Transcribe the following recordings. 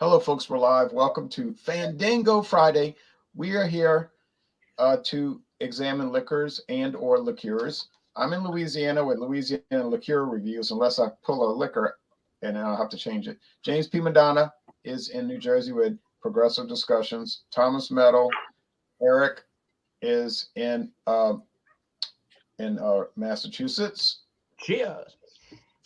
Hello, folks. We're live. Welcome to Fandango Friday. We are here to examine liquors and/or liqueurs. I'm in Louisiana with Louisiana liqueur reviews, unless I pull a liquor and then I'll have to change it. James P. Madonna is in New Jersey with Progressive Discussions. Thomas Meadow, Eric is in Massachusetts. Cheers.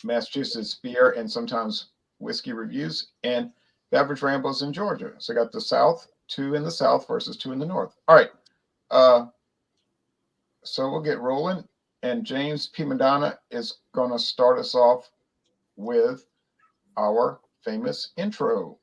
Massachusetts beer and sometimes whiskey reviews, and Beverage Rambles in Georgia. So I got the South, two in the South versus two in the North. All right. So we'll get rolling. And James P. Madonna is going to start us off with our famous intro.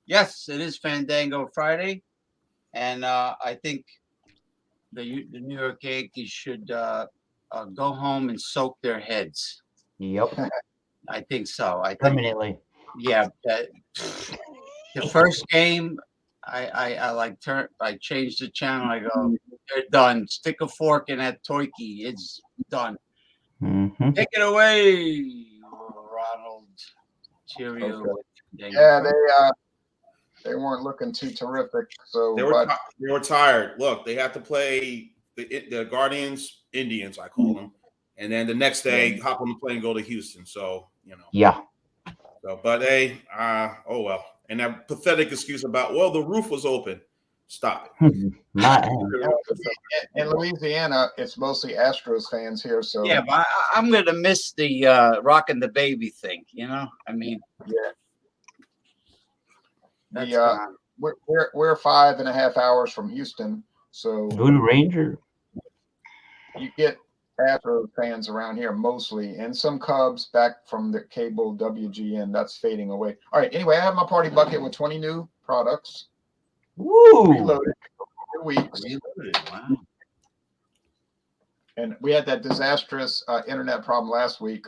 Yes, it is Fandango Friday, and I think the New York Yankees should go home and soak their heads. Yep. I think so. I think, Permanently. yeah. The first game, I changed the channel. I go, they're done. Stick a fork in that turkey. It's done. Mm-hmm. Take it away, Ronald. Cheerio. Okay. Fandango Yeah, they weren't looking too terrific. So They were tired. Look, they have to play the Guardians, Indians, I call them, and then the next day hop on the plane and go to Houston. So Yeah. So, but hey, oh well. And that pathetic excuse about the roof was open. Stop it. Not in Louisiana, it's mostly Astros fans here. So Yeah, but I'm gonna miss the rocking the baby thing. I mean, yeah. that's We're 5.5 hours from Houston, so Blue Ranger. you get Astros fans around here mostly, and some Cubs back from the cable WGN. That's fading away. All right. Anyway, I have my party bucket with 20 new products. Woo! Reloaded for 2 weeks. wow. And we had that disastrous internet problem last week.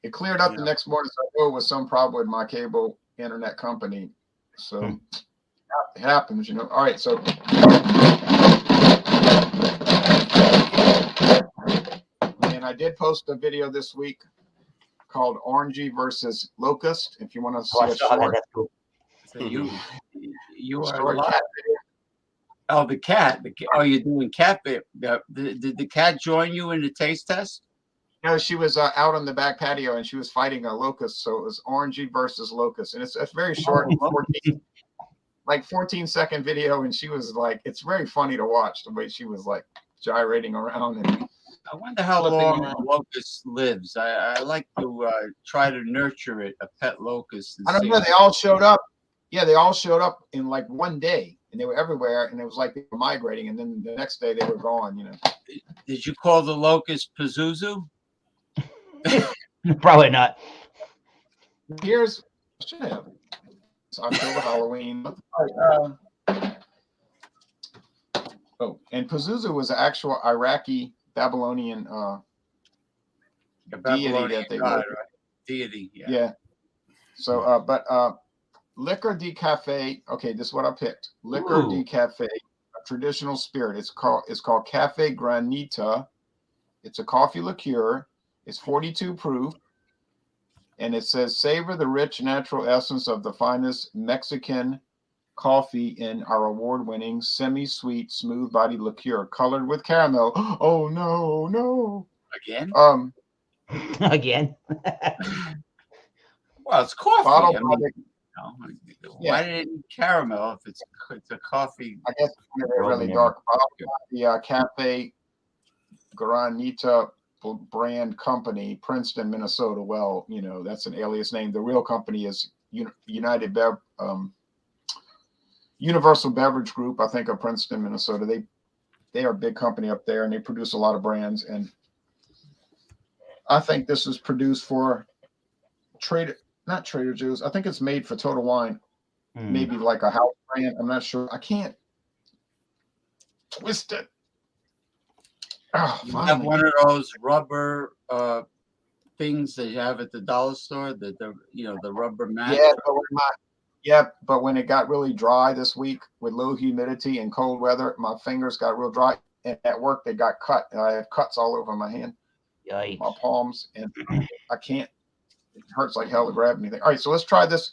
It cleared up the next morning, so I knew it was some problem with my cable internet company. So it happens, All right, so and I did post a video this week called Orangey versus Locust. If you want to see a short, That's cool. So you are short live. cat video. Oh, the cat. Oh, you're doing cat. Did the cat join you in the taste test? No, she was out on the back patio and she was fighting a locust. So it was Orangey versus Locust, and it's very short, 14-second video, and she was like, it's very funny to watch the way she was like gyrating around. And I wonder how long a locust lives. I like to try to nurture it, a pet locust. I don't know. They all showed up. Yeah, they all showed up in like one day, and they were everywhere. And it was like they were migrating, and then the next day they were gone. Did you call the locust Pazuzu? Probably not. Here's should have. It's October Halloween. And Pazuzu was an actual Iraqi Babylonian deity that they god, right? Deity. Yeah. So, but Liquor de Cafe. Okay, this is what I picked. Liquor de Cafe, a traditional spirit. It's called Cafe Granita. It's a coffee liqueur. It's 42 proof. And it says, savor the rich natural essence of the finest Mexican coffee in our award-winning semi-sweet, smooth-bodied liqueur, colored with caramel. Oh no! Again? Again. Well, it's coffee. Bottled I mean, Why did it need caramel if it's a coffee? I guess it's really dark. The Cafe Granita brand company, Princeton, Minnesota. Well, that's an alias name. The real company is Universal Beverage Group, I think, of Princeton, Minnesota. They are a big company up there, and they produce a lot of brands. And I think this is produced for not Trader Joe's. I think it's made for Total Wine, maybe like a house brand. I'm not sure. I can't twist it. Oh, you have one of those rubber things that you have at the dollar store, the rubber mat. But when it got really dry this week with low humidity and cold weather, my fingers got real dry. And at work, they got cut. I have cuts all over my hand, Yikes. my palms, and I can't. It hurts like hell to grab anything. All right, so let's try this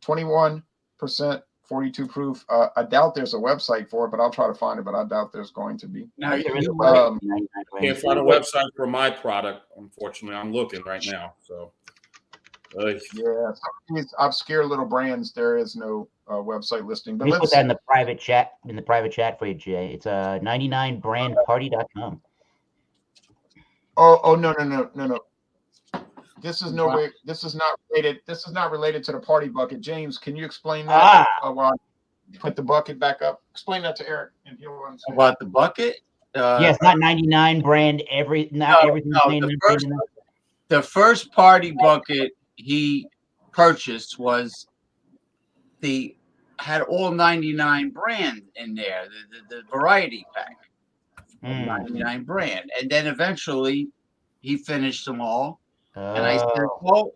21%, 42 proof. I doubt there's a website for it, but I'll try to find it. But I doubt there's going to be. Now, Can't find a website for my product, unfortunately. I'm looking right now. So, yeah, some of these obscure little brands, there is no website listing. But let's put that in the private chat. For you, Jay. It's 99brandparty.com. Oh no. This is no way. This is not related. This is not related to the party bucket. James, can you explain that? Put the bucket back up. Explain that to Eric, and he'll understand. About the bucket? Yes, not 99 brand. Everything. The first party bucket he purchased had all 99 brand in there, the variety pack, 99 brand, and then eventually he finished them all. And I said, well,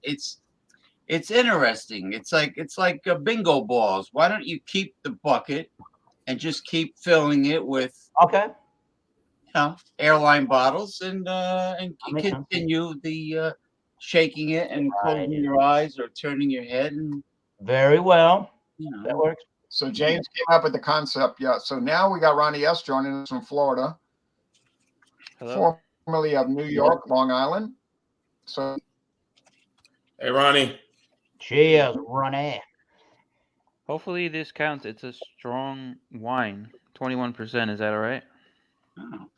it's interesting. It's like bingo balls. Why don't you keep the bucket and just keep filling it with airline bottles and continue the shaking it and closing your eyes or turning your head. And very well. That works. So James came up with the concept. Yeah. So now we got Ronnie S. joining us from Florida. Hello. Formerly of New York, Long Island. So, hey, Ronnie. Cheers, Ronnie. Hopefully this counts. It's a strong wine. 21%. Is that all right? Oh.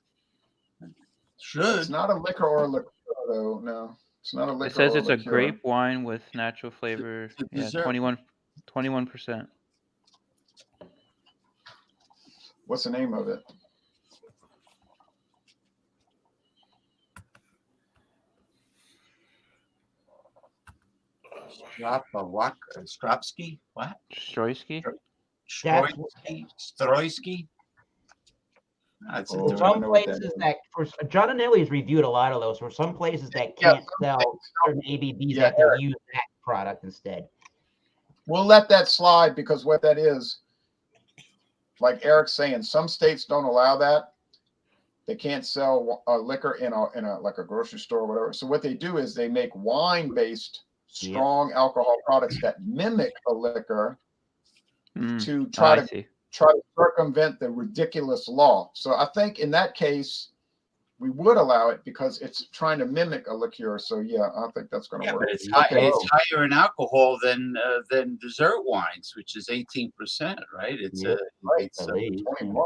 Should. It's not a liquor or a liqueur, though. No, it's not a liquor. It says or it's a grape wine with natural flavor. Yeah, 21%. What's the name of it? Stropsky? What? Stroysky? Stroysky? Some places that for John and Ellie's reviewed a lot of those. For some places that can't sell certain ABVs, that they use that product instead. We'll let that slide because what that is, like Eric's saying, some states don't allow that. They can't sell liquor in a like a grocery store or whatever. So what they do is they make wine-based strong alcohol products that mimic a liquor to try to circumvent the ridiculous law. So I think in that case, we would allow it because it's trying to mimic a liqueur. So yeah, I think that's going to work. But it's higher in alcohol than dessert wines, which is 18%, right? It's 21.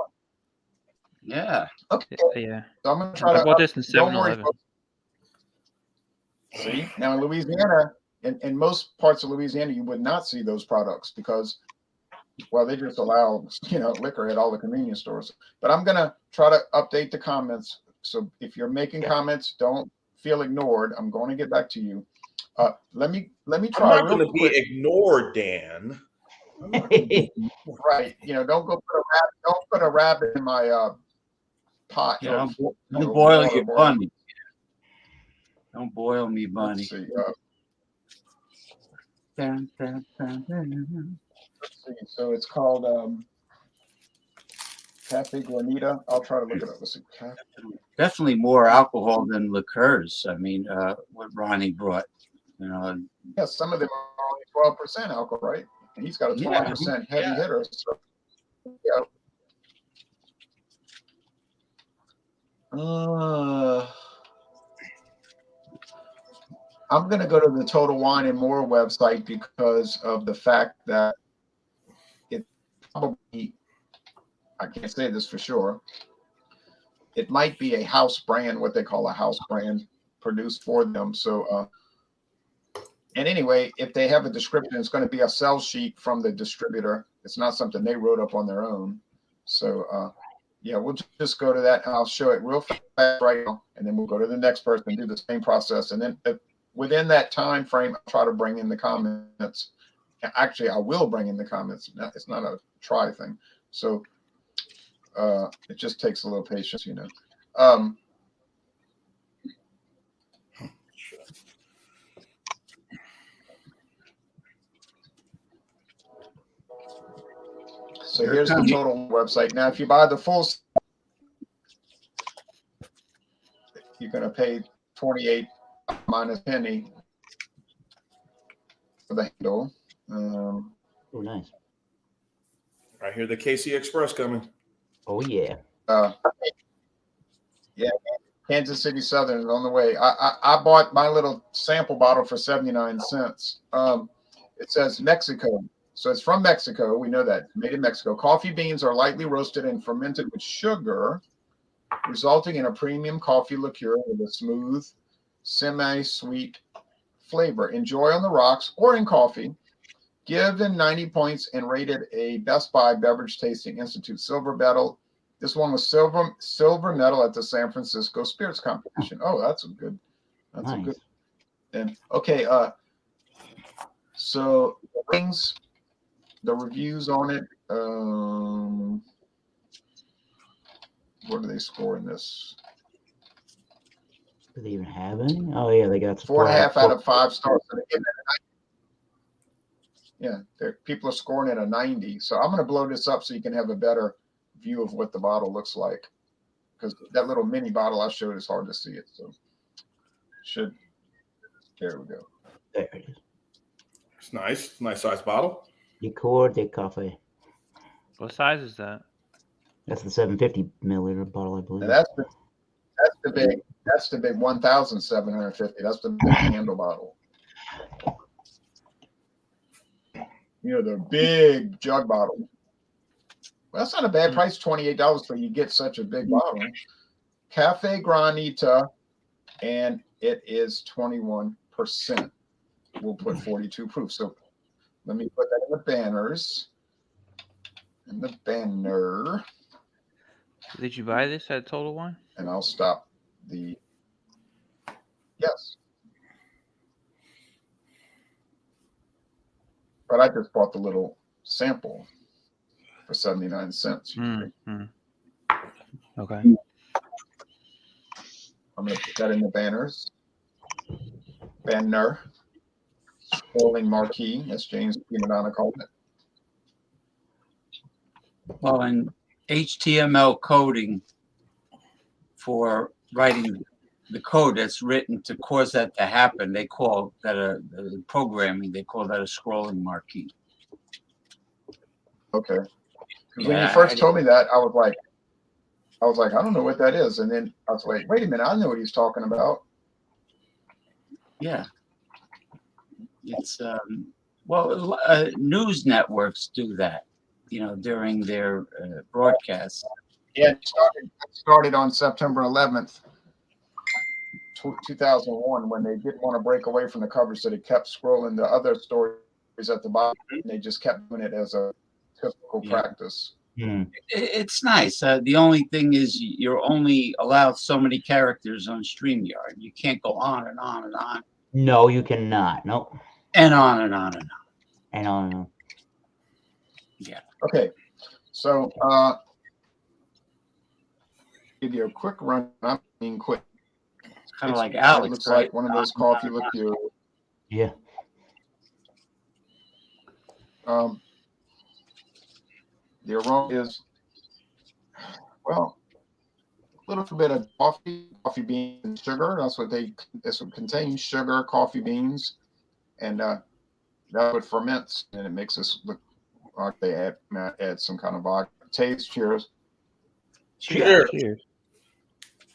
Yeah. Okay. Yeah. So I'm going to try to. I bought this in 7-Eleven. See, now in Louisiana, in most parts of Louisiana, you would not see those products because, well, they just allow liquor at all the convenience stores. But I'm going to try to update the comments. So if you're making comments, don't feel ignored. I'm going to get back to you. Let me try. I'm not going to be ignored, Dan. Right. Don't put a rabbit in my pot. Don't boil your bunny. Don't boil me, bunny. Let's see. Dun, dun, dun, dun. Let's see. So it's called Cafe Granita. I'll try to look it up. Let's see. Definitely more alcohol than liqueurs. I mean, what Ronnie brought. Yeah, some of them are only 12% alcohol, right? And he's got a 20% heavy hitter. So, yeah. I'm going to go to the Total Wine and More website because of the fact that it probably, I can't say this for sure, it might be a house brand, what they call a house brand, produced for them. So, and anyway, if they have a description, it's going to be a sell sheet from the distributor. It's not something they wrote up on their own. So, yeah, we'll just go to that and I'll show it real fast right now. And then we'll go to the next person and do the same process. And then within that time frame, I'll try to bring in the comments. Actually, I will bring in the comments. It's not a try thing. So it just takes a little patience, you know. So here's the total website. Now, if you buy the full, you're going to pay 28 minus penny for the handle. Oh, nice. I hear the KC Express coming. Oh, yeah. Yeah, Kansas City Southern is on the way. I bought my little sample bottle for 79 cents. It says Mexico. So it's from Mexico. We know that. Made in Mexico. Coffee beans are lightly roasted and fermented with sugar, resulting in a premium coffee liqueur with a smooth, semi-sweet flavor. Enjoy on the rocks or in coffee. Given 90 points and rated a Best Buy Beverage Tasting Institute silver medal. This one was silver medal at the San Francisco Spirits Competition. Oh, that's a good. That's nice. A good. And okay, so things. The reviews on it, what do they score in this? Do they even have any? Oh, yeah, they got 4.5 out of 5 stars. Yeah, people are scoring at a 90. So I'm going to blow this up so you can have a better view of what the bottle looks like. Because that little mini bottle I showed is hard to see it. So there we go. There it is. It's nice. Nice size bottle. Liqueur de Café. What size is that? That's the 750 milliliter bottle, I believe. And that's the big 1,750. That's the big handle bottle. You know, the big jug bottle. Well, that's not a bad price, $28 for you get such a big bottle. Cafe Granita, and it is 21%. We'll put 42 proof. So let me put that in the banners. In the banner. Did you buy this at Total Wine? And I'll stop the. Yes. But I just bought the little sample for 79 cents. Mm-hmm. Okay. I'm going to put that in the banners. Banner. Scrolling marquee, as James Madonna called it. Well, and HTML coding for writing the code that's written to cause that to happen, they call that programming. They call that a scrolling marquee. Okay. Yeah, when you first told me that, I was like, I don't know what that is. And then I was like, wait a minute, I know what he's talking about. Yeah. It's news networks do that, you know, during their broadcasts. Yeah, it started on September 11th, 2001, when they didn't want to break away from the cover, so they kept scrolling the other stories at the bottom, and they just kept doing it as a typical practice. It's nice. The only thing is you're only allowed so many characters on StreamYard. You can't go on and on and on. No, you cannot. Nope. And on and on and on. And on and on. Yeah. Okay. So give you a quick run. I'm being quick. It's kind of like Alex. It looks like one of those coffee liqueurs. Yeah. The aroma is, well, a little bit of coffee beans, and sugar. That's what this would contain: sugar, coffee beans, and that's what ferments, and it makes us look like they add some kind of vodka. Taste. Cheers. Cheers. Cheers.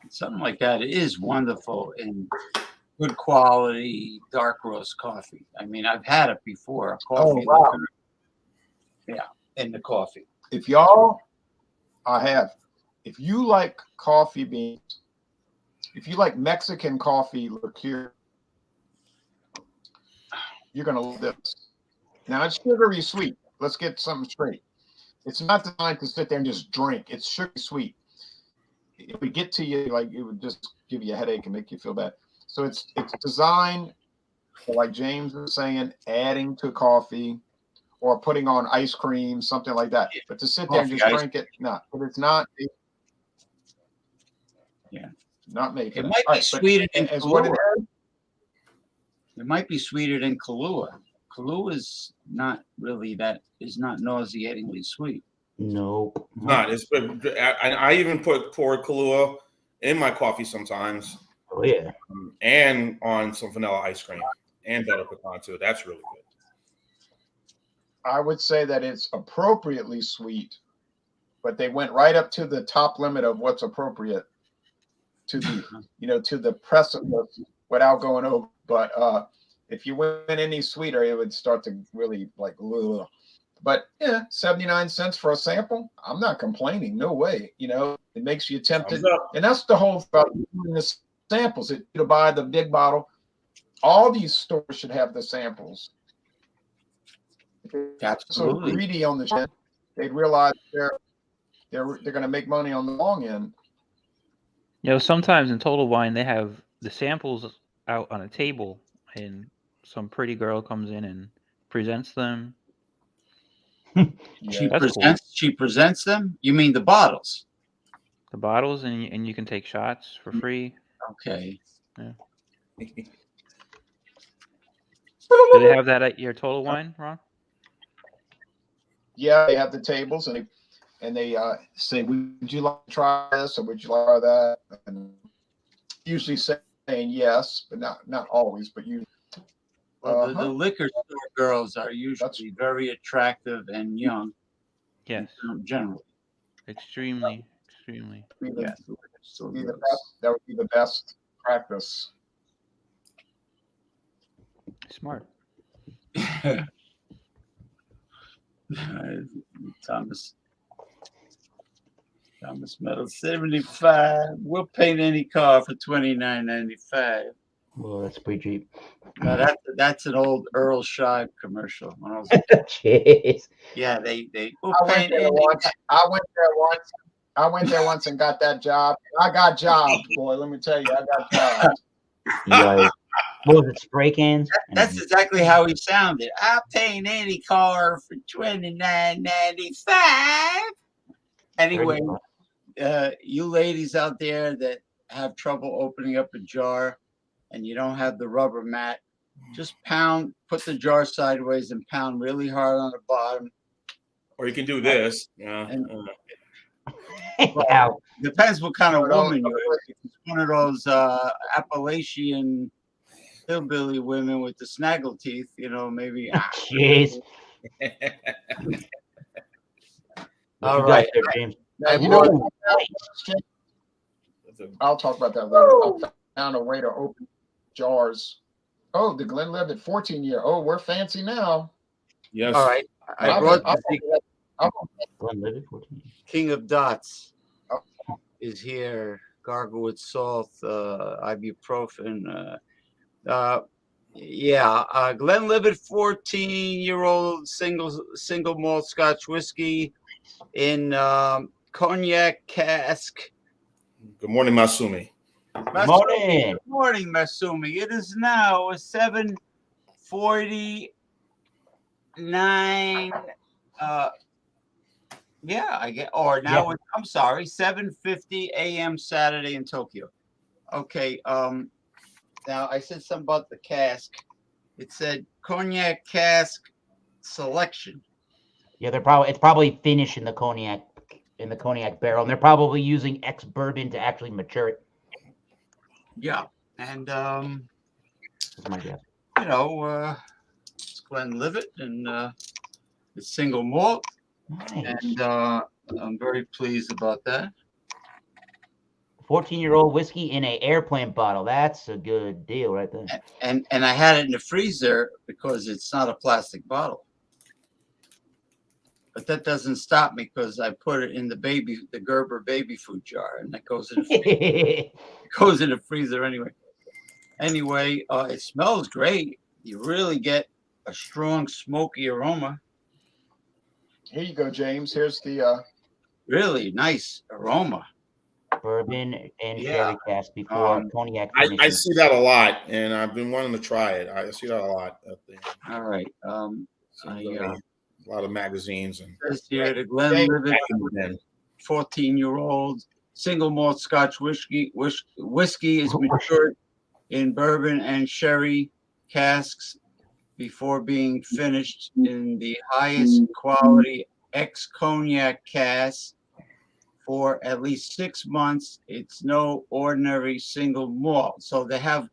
Something like that is wonderful in good quality dark roast coffee. I mean, I've had it before. Coffee. wow. Yeah, in the coffee. If y'all, I have. If you like coffee beans, if you like Mexican coffee liqueur, you're gonna love this. Now it's sugary sweet. Let's get something straight. It's not designed to sit there and just drink. It's sugary sweet. If we get to you, like it would just give you a headache and make you feel bad. So it's designed for, like James was saying, adding to coffee or putting on ice cream, something like that. But to sit there and just drink it, no. But it's not. Not made. It might be sweeter than Kahlua. It might be sweeter than Kahlua. Kahlua is not really is not nauseatingly sweet. No, not. I even pour Kahlua in my coffee sometimes. Oh yeah, and on some vanilla ice cream and butter pecan too. That's really good. I would say that it's appropriately sweet, but they went right up to the top limit of what's appropriate to the to the precipice without going over. But if you went any sweeter, it would start to really like. Ugh. But yeah, 79 cents for a sample. I'm not complaining. No way. It makes you tempted, and that's the whole thing about doing the samples. To buy the big bottle. All these stores should have the samples. Absolutely. So greedy on the shit, they'd realize they're going to make money on the long end. Sometimes in Total Wine they have the samples out on a table, and some pretty girl comes in and presents them. She presents them. You mean the bottles? The bottles, and you can take shots for free. Okay. Yeah. Do they have that at your Total Wine, Ron? Yeah, they have the tables, and they say, "Would you like to try this, or would you like that?" And usually saying yes, but not always. But you. Well, the liquor store girls are usually very attractive and young. Yes. Generally. Extremely. That would be the best practice. Smart. Thomas Metal 75. We'll paint any car for $29.95. Well, that's pretty cheap. No, that's an old Earl Shive commercial. When I was Jeez. Yeah, they. I went there once and got that job. I got jobs, boy. Let me tell you, I got jobs. Yeah. What was it? Spray cans? That's exactly how he sounded. I'll paint any car for $29.95. Anyway, you ladies out there that have trouble opening up a jar and you don't have the rubber mat, just put the jar sideways and pound really hard on the bottom. Or you can do this. Yeah. Well, depends what kind of woman you are. If it's one of those Appalachian hillbilly women with the snaggle teeth, maybe. Jeez. All right. James. I'll talk about that later. I found a way to open jars. Oh, the Glenlivet 14-year. Oh, we're fancy now. Yes. All right. I brought Glenlivet 14. King of Dots is here. Gargle with salt, ibuprofen. Glenlivet 14-year-old single malt Scotch whiskey in cognac cask. Good morning, Masumi. Good morning. Good morning, Masumi. It is now 7:49. I'm sorry, 7:50 a.m. Saturday in Tokyo. Okay. Now I said something about the cask. It said cognac cask selection. Yeah, it's probably finished in the cognac barrel, and they're probably using ex-bourbon to actually mature it. Yeah, and That's my guess. It's Glenlivet and it's single malt, Nice. and I'm very pleased about that. 14-year-old whiskey in an airplane bottle. That's a good deal right there. And I had it in the freezer because it's not a plastic bottle. But that doesn't stop me because I put it in the Gerber baby food jar, and that goes in the freezer. It goes in the freezer anyway. Anyway, it smells great. You really get a strong smoky aroma. Here you go, James. Here's the really nice aroma. Bourbon and sherry cask before cognac. I see that a lot, and I've been wanting to try it. I see that a lot. All right. A lot of magazines and here the Glenlivet 14-year-old single malt Scotch whiskey. Whiskey is matured in bourbon and sherry casks before being finished in the highest quality ex-cognac casks for at least 6 months. It's no ordinary single malt. So they have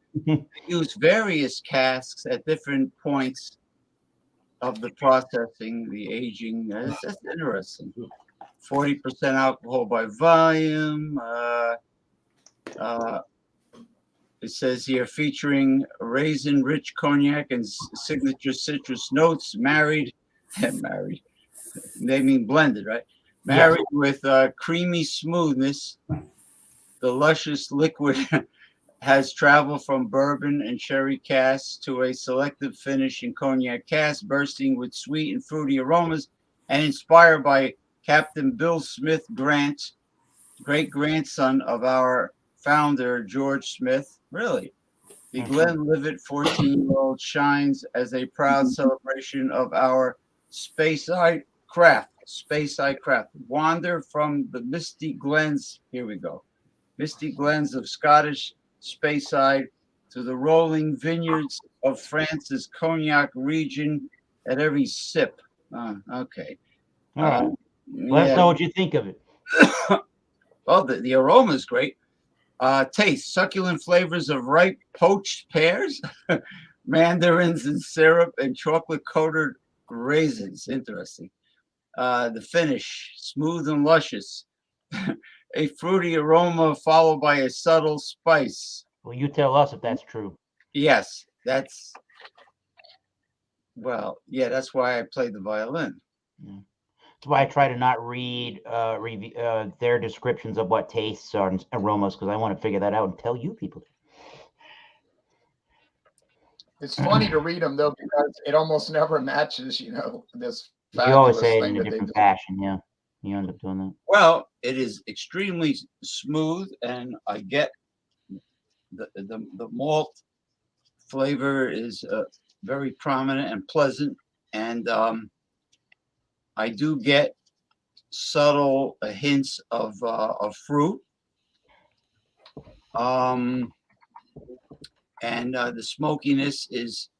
used various casks at different points of the processing, the aging. That's interesting. 40% alcohol by volume. It says here featuring raisin-rich cognac and signature citrus notes. Married. They mean blended, right? Married with creamy smoothness. The luscious liquid has traveled from bourbon and sherry casks to a selective finish in cognac casks, bursting with sweet and fruity aromas, and inspired by Captain Bill Smith Grant, great-grandson of our founder, George Smith. Really? The Glenlivet 14-year-old shines as a proud celebration of our Speyside craft. Wander from the misty glens. Here we go. Misty glens of Scottish Speyside to the rolling vineyards of France's cognac region at every sip. Okay. All right. Let us know what you think of it. Well, the aroma is great. Taste succulent flavors of ripe poached pears, mandarins and syrup, and chocolate coated raisins. Interesting. The finish, smooth and luscious. A fruity aroma followed by a subtle spice. Well, you tell us if that's true. Yes, that's why I played the violin. That's why I try to not read their descriptions of what tastes are and aromas, because I want to figure that out and tell you people. It's funny to read them though, because it almost never matches, this. You always say it in a different fashion, yeah. You end up doing that. Well, it is extremely smooth, and I get the malt flavor is very prominent and pleasant, and I do get subtle hints of fruit, and the smokiness is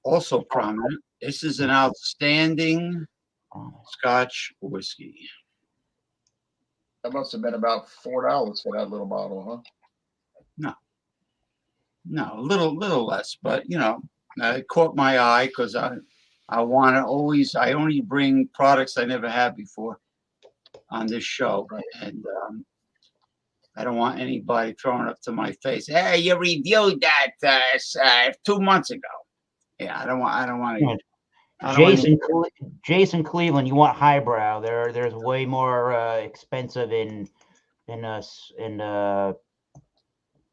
also prominent. This is an outstanding Scotch whiskey. That must have been about $4 for that little bottle, huh? No, a little less, but it caught my eye because I want to always. I only bring products I never had before on this show, and I don't want anybody throwing up to my face. Hey, you reviewed that 2 months ago. Yeah, I don't want to. Jason Cleveland, you want highbrow? There's way more expensive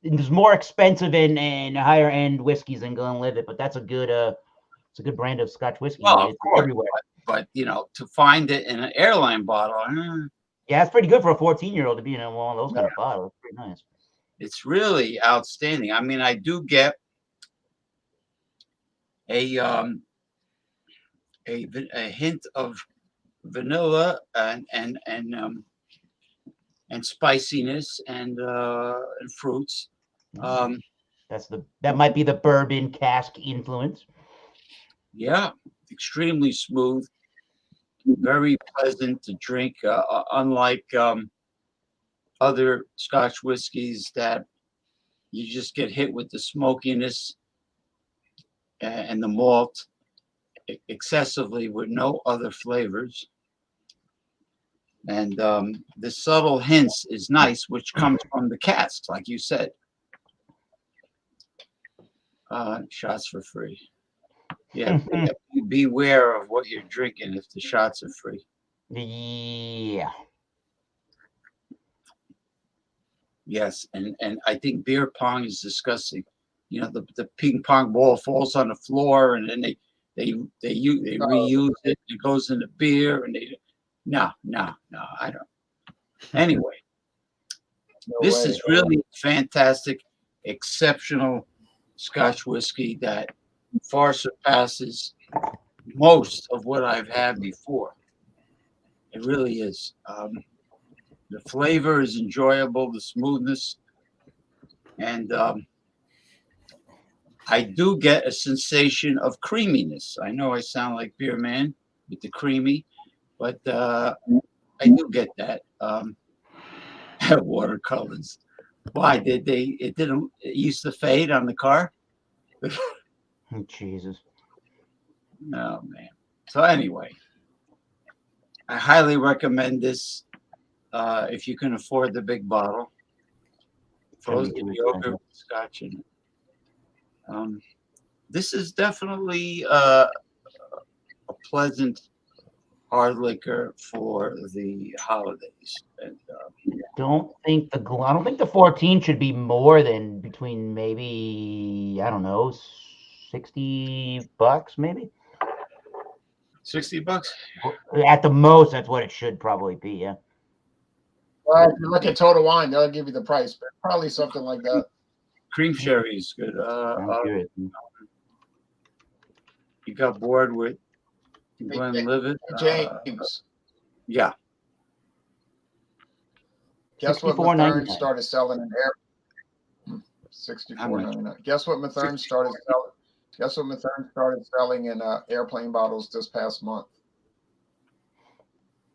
there's more expensive and higher end whiskeys than Glenlivet, but that's a good brand of Scotch whiskey. Well, of course, everywhere. But to find it in an airline bottle, yeah, it's pretty good for a 14-year-old to be in one of those kind of bottles. It's pretty nice. It's really outstanding. I mean, I do get a hint of vanilla and spiciness and fruits. That might be the bourbon cask influence. Yeah, extremely smooth, very pleasant to drink. Unlike other Scotch whiskeys that you just get hit with the smokiness and the malt excessively with no other flavors. And the subtle hints is nice, which comes from the casks, like you said. Shots for free. Yeah, beware of what you're drinking if the shots are free. Yeah. Yes, and I think beer pong is disgusting. You know, the ping pong ball falls on the floor, and then they reuse it. It goes into beer, and no, I don't. Anyway, this is really fantastic, exceptional Scotch whiskey that far surpasses most of what I've had before. It really is. The flavor is enjoyable, the smoothness, and I do get a sensation of creaminess. I know I sound like Beer Man with the creamy, but I do get that. Watercolors. Why did they? It didn't. It used to fade on the car. Jesus. Oh man. So anyway, I highly recommend this if you can afford the big bottle. Frozen yogurt with Scotch in it. This is definitely a pleasant hard liquor for the holidays. And I don't think the 14 should be more than between maybe, I don't know, $60 maybe. $60 At the most, that's what it should probably be. Yeah. Well, if you look at Total Wine, they'll give you the price, but probably something like that. Cream sherry is good. You got bored with Glenlivet? James. Yeah. Guess what Mathern started selling in air? $64.99. Guess what Mathern started selling? Guess what Mathern started selling in airplane bottles this past month?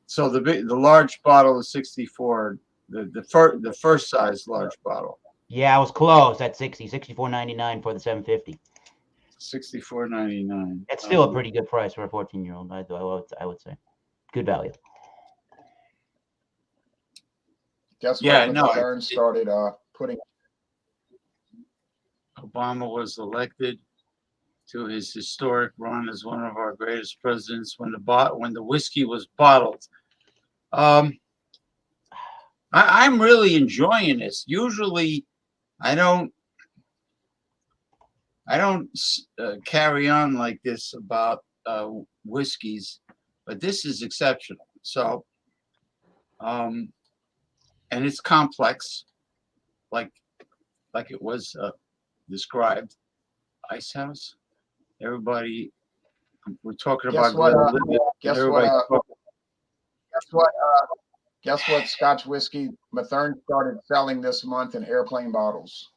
So the large bottle is 64. The first size large bottle. Yeah, I was close at 64.99 for the 750. $64.99. That's still a pretty good price for a 14-year-old. I would say, good value. Guess what? Mathern started putting. Obama was elected to his historic run as one of our greatest presidents when the whiskey was bottled. I'm really enjoying this. Usually, I don't carry on like this about whiskeys, but this is exceptional. So, and it's complex, like it was described. Ice House. Everybody, we're talking about. Guess what? Scotch whiskey Mathern started selling this month in airplane bottles.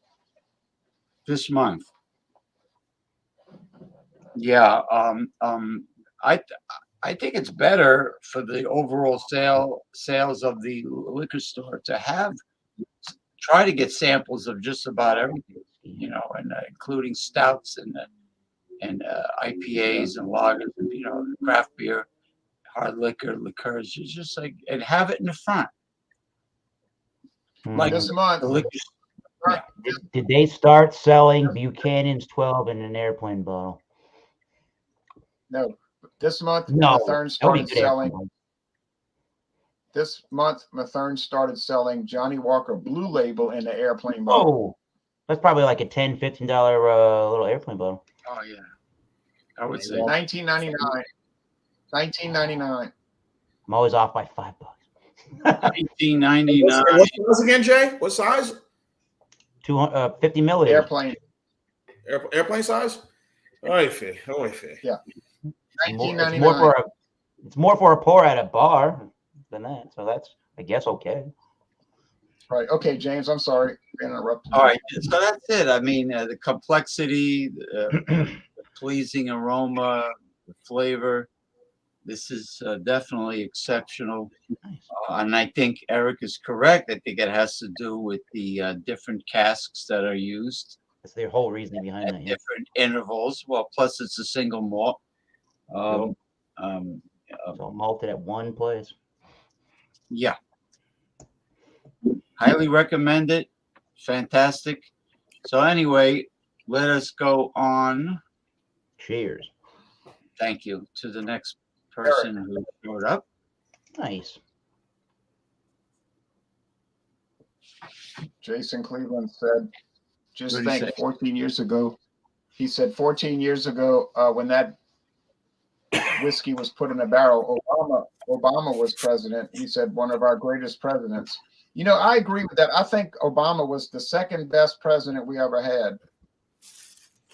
This month. Yeah. I think it's better for the overall sales of the liquor store to try to get samples of just about everything, and including stouts and IPAs and lagers, and, craft beer, hard liqueurs. It's just like, and have it in the front. Like this month. Did they start selling Buchanan's 12 in an airplane bottle? No. This month, no, Mathern started selling. This month, Mathern started selling Johnny Walker Blue Label in the airplane bottle. Oh, that's probably like a $10, $15 little airplane bottle. Oh yeah, I would say $19.99. $19.99. I'm always off by $5. $18.99. What size again, Jay? What size? 250 milliliters. Airplane size? Oh, yeah. It's more for a pour at a bar than that. So that's, I guess, okay. Right. Okay, James, I'm sorry. Interrupted. All right. So that's it. I mean, the complexity, the pleasing aroma, the flavor. This is definitely exceptional. And I think Eric is correct. I think it has to do with the different casks that are used. That's their whole reasoning behind that. Yeah. Different intervals. Well, plus it's a single malt. It's all malted at one place. Yeah. Highly recommend it. Fantastic. So anyway, let us go on. Cheers. Thank you to the next person who showed up. Nice. Jason Cleveland said, just What'd he think say? 14 years ago, he said 14 years ago, when that whiskey was put in a barrel, Obama was president. He said, one of our greatest presidents. You know, I agree with that. I think Obama was the second best president we ever had.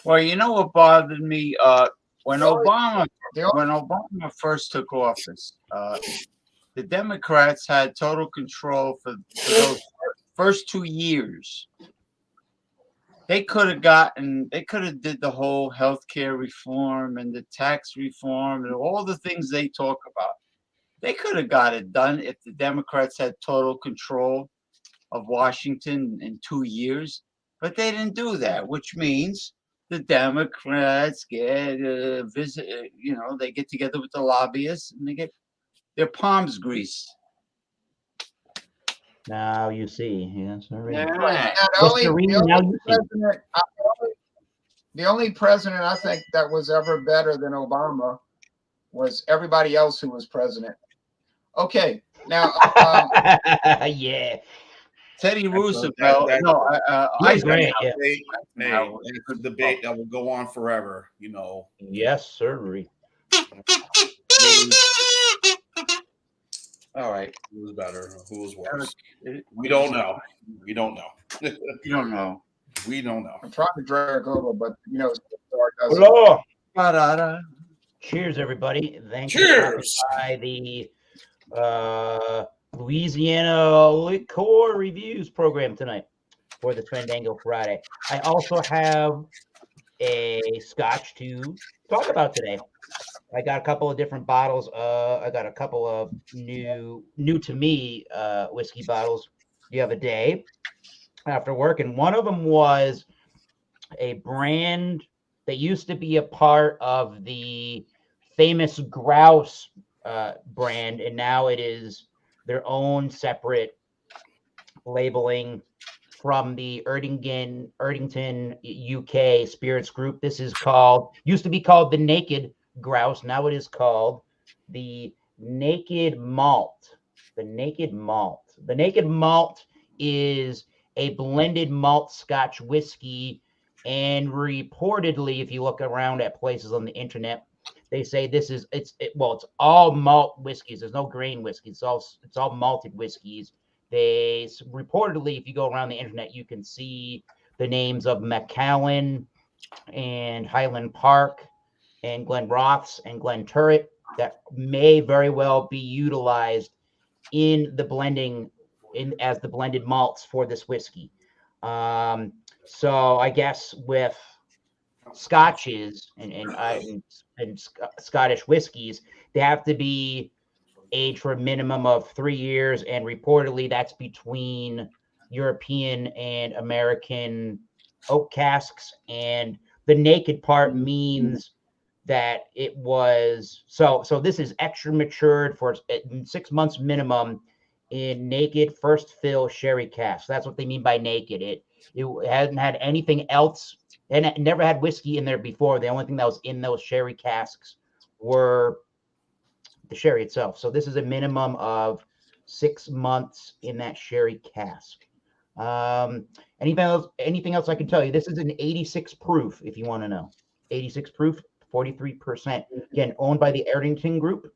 Well, you know what bothered me? When The only- Obama first took office, the Democrats had total control for those first 2 years. They could have did the whole healthcare reform and the tax reform and all the things they talk about. They could have got it done if the Democrats had total control of Washington in 2 years, but they didn't do that, which means the Democrats get they get together with the lobbyists and they get their palms greased. Now you see. Yes, all right. Yeah. The only president I think that was ever better than Obama was everybody else who was president. Okay, now yeah. Teddy Roosevelt. He's great. Yeah. That's a debate that will go on forever. You know. Yes, sir. All right. Who was better? Who was worse? We don't know. We don't know. You don't know. We don't know. I'm trying to drag over, but you know, Hello. Ba-da-da. Cheers, everybody. Thanks Cheers. for stopping by the Louisiana Liqueur Reviews program tonight for the Fandango Friday. I also have a scotch to talk about today. I got a couple of different bottles. I got a couple of new to me whiskey bottles the other day after work, and one of them was a brand that used to be a part of the famous Grouse brand, and now it is their own separate labeling from the Erdington UK Spirits Group. This is used to be called the Naked Grouse. Now it is called the Naked Malt. The Naked Malt. The Naked Malt is a blended malt Scotch whiskey, and reportedly, if you look around at places on the internet, they say it's all malt whiskeys. There's no grain whiskey. It's all malted whiskeys. They reportedly, if you go around the internet, you can see the names of Macallan and Highland Park and Glen Roths and Glen Turret that may very well be utilized in the blending as the blended malts for this whiskey. So I guess with scotches and Scottish whiskeys, they have to be aged for a minimum of 3 years, and reportedly that's between European and American oak casks. And the naked part means that it was so this is extra matured for 6 months minimum in naked first fill sherry casks. That's what they mean by naked. It hadn't had anything else, and it never had whiskey in there before. The only thing that was in those sherry casks were the sherry itself. So this is a minimum of 6 months in that sherry cask. Anything else I can tell you? This is an 86 proof, if you want to know. 86 proof, 43%. Again, owned by the Erdington Group,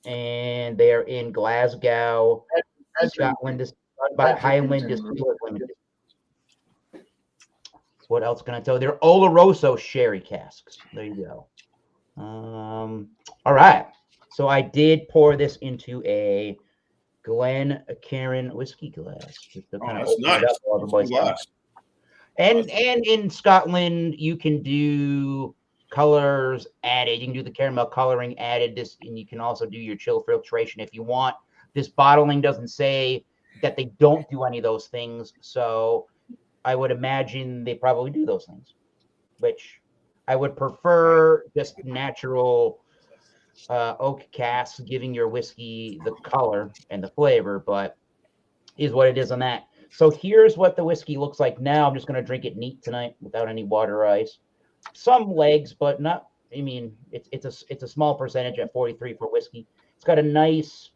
and they are in Glasgow, Scotland. Is by Highland Distillers Limited. What else can I tell you? They're Oloroso sherry casks. There you go. All right. So I did pour this into a Glencairn whiskey glass. Just to kind of open nice. it up while everybody's talking. And in Scotland, you can do colors added. You can do the caramel coloring added. And you can also do your chill filtration if you want. This bottling doesn't say that they don't do any of those things. So I would imagine they probably do those things, which I would prefer just natural oak casks, giving your whiskey the color and the flavor, but is what it is on that. So here's what the whiskey looks like now. I'm just going to drink it neat tonight without any water or ice. Some legs, but not. I mean, it's a small percentage at 43 for whiskey. It's got a nice,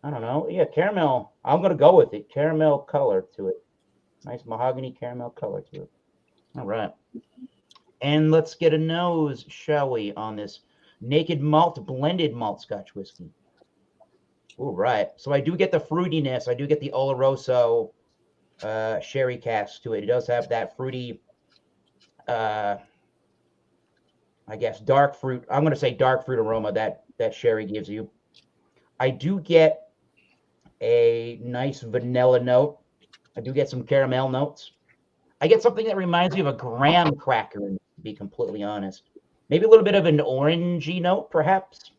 I don't know, yeah, caramel. I'm going to go with it. Caramel color to it. Nice mahogany caramel color to it. All right. And let's get a nose, shall we, on this Naked Malt blended malt Scotch whiskey. All right. So I do get the fruitiness. I do get the Oloroso sherry cask to it. It does have that fruity, I guess, dark fruit. I'm going to say dark fruit aroma that sherry gives you. I do get a nice vanilla note. I do get some caramel notes. I get something that reminds me of a graham cracker, to be completely honest. Maybe a little bit of an orangey note, perhaps.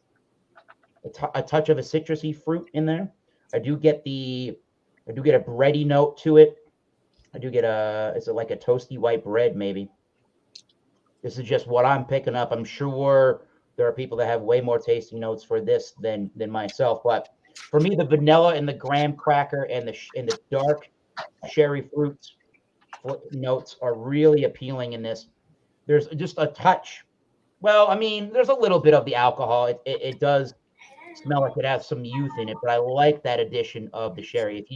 A touch of a citrusy fruit in there. I do get a bready note to it. I do get is it like a toasty white bread, maybe? This is just what I'm picking up. I'm sure there are people that have way more tasting notes for this than myself. But for me, the vanilla and the graham cracker and the dark sherry fruits notes are really appealing in this. There's just a touch. Well, I mean, there's a little bit of the alcohol. It does smell like it has some youth in it, but I like that addition of the sherry.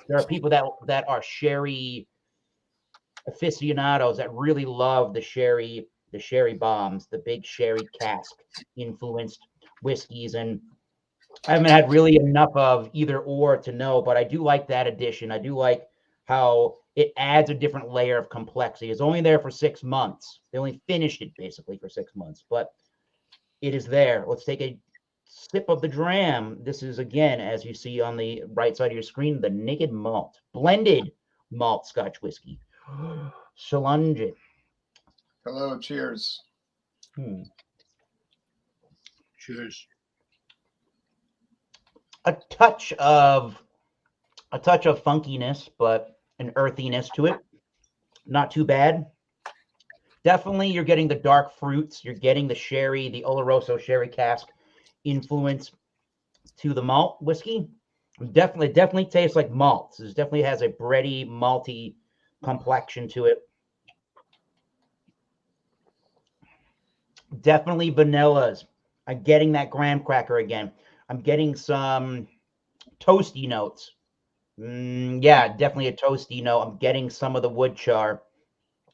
There are people that are sherry aficionados that really love the sherry bombs, the big sherry cask influenced whiskeys, and I haven't had really enough of either or to know, but I do like that addition. I do like how it adds a different layer of complexity. It's only there for 6 months. They only finished it basically for 6 months, but it is there. Let's take a sip of the dram. This is, again, as you see on the right side of your screen, the Naked Malt, blended malt Scotch whiskey. Solange. Hello, cheers. Cheers. A touch of funkiness, but an earthiness to it. Not too bad. Definitely, you're getting the dark fruits. You're getting the sherry, the Oloroso sherry cask influence to the malt whiskey. Definitely tastes like malt. This definitely has a bready, malty complexion to it. Definitely vanillas. I'm getting that graham cracker again. I'm getting some toasty notes. Yeah, definitely a toasty note. I'm getting some of the wood char.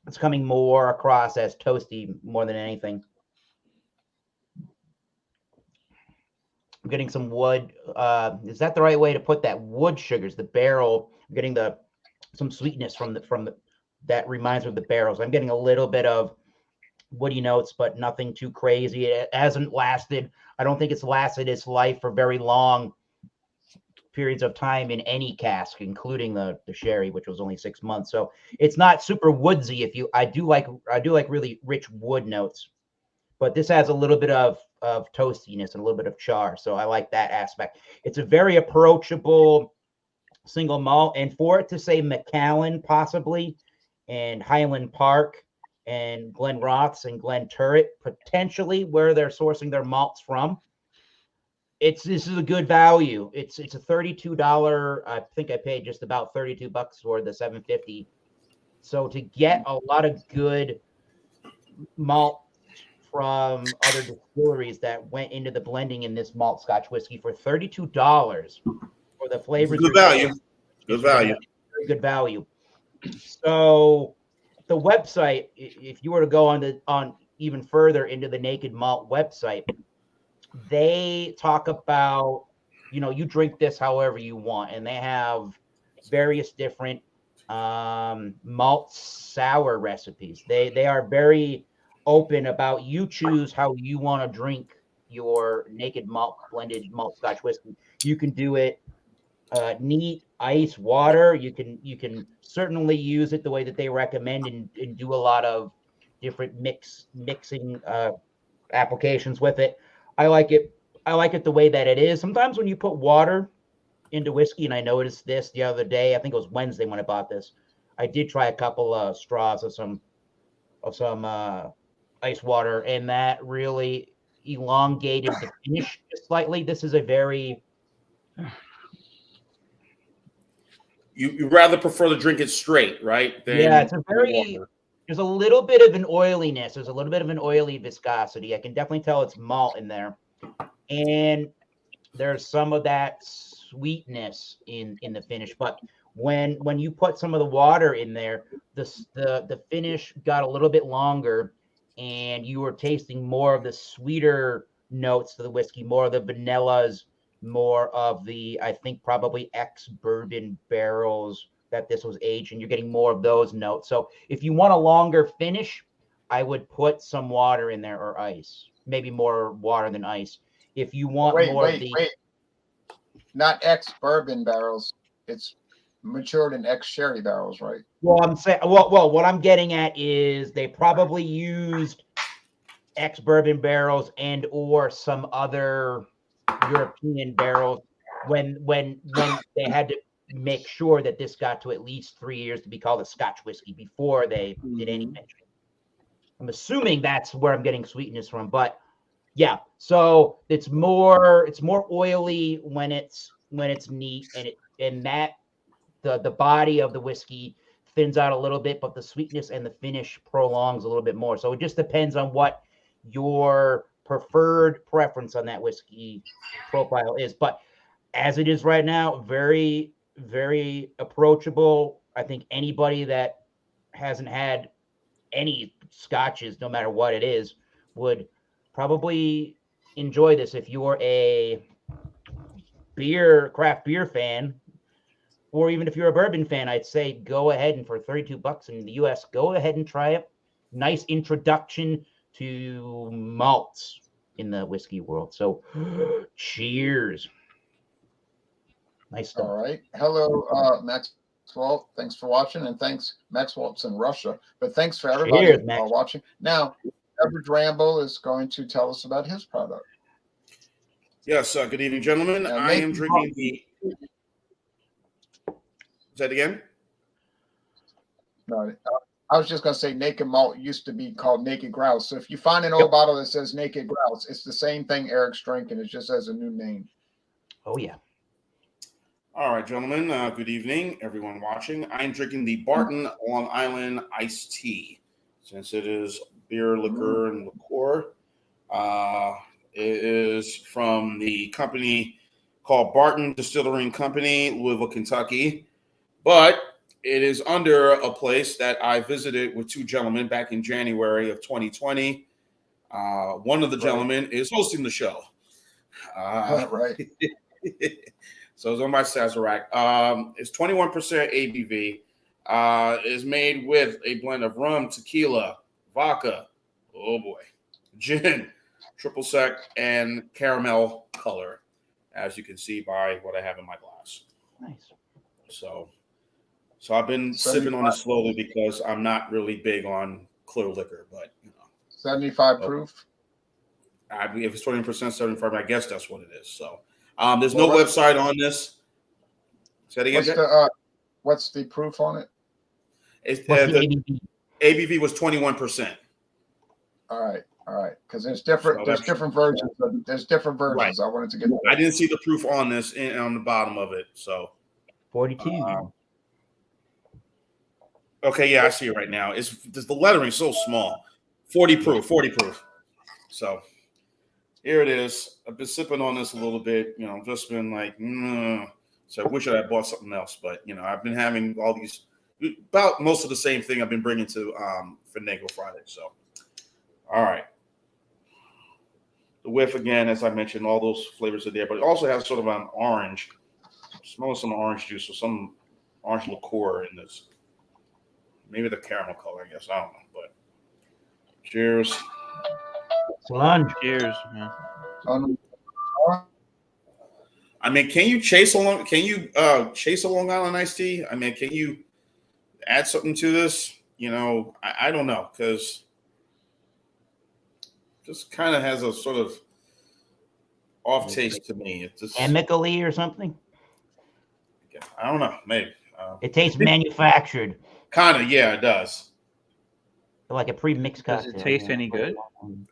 It's coming more across as toasty more than anything. I'm getting some wood. Is that the right way to put that? Wood sugars, the barrel. I'm getting some sweetness from that reminds me of the barrels. I'm getting a little bit of woody notes, but nothing too crazy. It hasn't lasted. I don't think it's lasted its life for very long periods of time in any cask, including the sherry, which was only 6 months. So it's not super woodsy. I do like really rich wood notes, but this has a little bit of toastiness and a little bit of char. So I like that aspect. It's a very approachable single malt, and for it to say Macallan possibly, and Highland Park, and Glen Roths and Glen Turret, potentially where they're sourcing their malts from, this is a good value. It's a $32. I think I paid just about $32 for the 750. So to get a lot of good malt from other distilleries that went into the blending in this malt Scotch whiskey for $32 for the flavors. Good value. Good value. Very good value. So the website, if you were to go on even further into the Naked Malt website, they talk about, you drink this however you want, and they have various different malt sour recipes. They are very open about you choose how you want to drink your Naked Malt blended malt Scotch whiskey. You can do it neat, ice, water. You can certainly use it the way that they recommend and do a lot of different mixing applications with it. I like it the way that it is. Sometimes when you put water into whiskey, and I noticed this the other day, I think it was Wednesday when I bought this, I did try a couple straws of some ice water, and that really elongated the finish just slightly. This is a very You rather prefer to drink it straight, right? it's a very water. there's a little bit of an oiliness. There's a little bit of an oily viscosity. I can definitely tell it's malt in there. And there's some of that sweetness in the finish. But when you put some of the water in there, the finish got a little bit longer, and you were tasting more of the sweeter notes to the whiskey, more of the vanillas, more of the, I think, probably ex-bourbon barrels that this was aged, and you're getting more of those notes. So if you want a longer finish, I would put some water in there or ice, maybe more water than ice. If you want wait. Not ex-bourbon barrels. It's matured in ex-sherry barrels, right? Well, I'm saying, well, what I'm getting at is they probably used ex-bourbon barrels and or some other European barrels when they had to make sure that this got to at least 3 years to be called a Scotch whiskey before they did any mention. I'm assuming that's where I'm getting sweetness from, but yeah. So it's more oily when it's neat, and that the body of the whiskey thins out a little bit, but the sweetness and the finish prolongs a little bit more. So it just depends on what your preferred preference on that whiskey profile is. But as it is right now, very, very approachable. I think anybody that hasn't had any scotches, no matter what it is, would probably enjoy this. If you're a craft beer fan, or even if you're a bourbon fan, I'd say go ahead and for $32 in the US, go ahead and try it. Nice introduction to malts in the whiskey world. So cheers. Nice stuff. All right. Hello, Maxwell. Thanks for watching, and thanks, Maxwell's in Russia, but thanks for everybody Cheers, watching. Now, Edward Rambo is going to tell us about his product. Yes, good evening, gentlemen. I am drinking the... Say it again? No, I was just going to say Naked Malt used to be called Naked Grouse. So if you find an old bottle that says Naked Grouse, it's the same thing Eric's drinking. It just has a new name. Oh, yeah. All right, gentlemen. Good evening, everyone watching. I'm drinking the Barton Long Island Iced Tea. Since it is beer, liquor, and liqueur, it is from the company called Barton Distillery and Company, Louisville, Kentucky. But it is under a place that I visited with two gentlemen back in January of 2020. One of the gentlemen is hosting the show. Right. So it's on my Sazerac. It's 21% ABV. Is made with a blend of rum, tequila, vodka, oh boy, gin, triple sec, and caramel color, as you can see by what I have in my glass. Nice. So I've been sipping on it slowly because I'm not really big on clear liquor, but 75 proof. If it's 20%, 75, I guess that's what it is. So there's no website on this. Say it again. What's the proof on it? The ABV was 21%. All right. Because there's different versions. There's different versions. Right. I wanted to get. I didn't see the proof on this on the bottom of it. So 42. Okay, yeah, I see it right now. The lettering is so small. 40 proof. So here it is. I've been sipping on this a little bit, just been like, so I wish I had bought something else, but I've been having all these about most of the same thing I've been bringing to Fandango Friday. So, all right. The whiff again, as I mentioned, all those flavors are there, but it also has sort of an orange. Smell some orange juice or some orange liqueur in this. Maybe the caramel color, I guess. I don't know, but cheers. Solange. Cheers, man. I mean, can you chase a Long Island iced tea? I mean, can you add something to this? I don't know, because just kind of has a sort of off taste to me. It's just chemically or something. I don't know. Maybe it tastes manufactured. Kind of, yeah, it does. like a pre-mixed Does cocktail. it taste any good?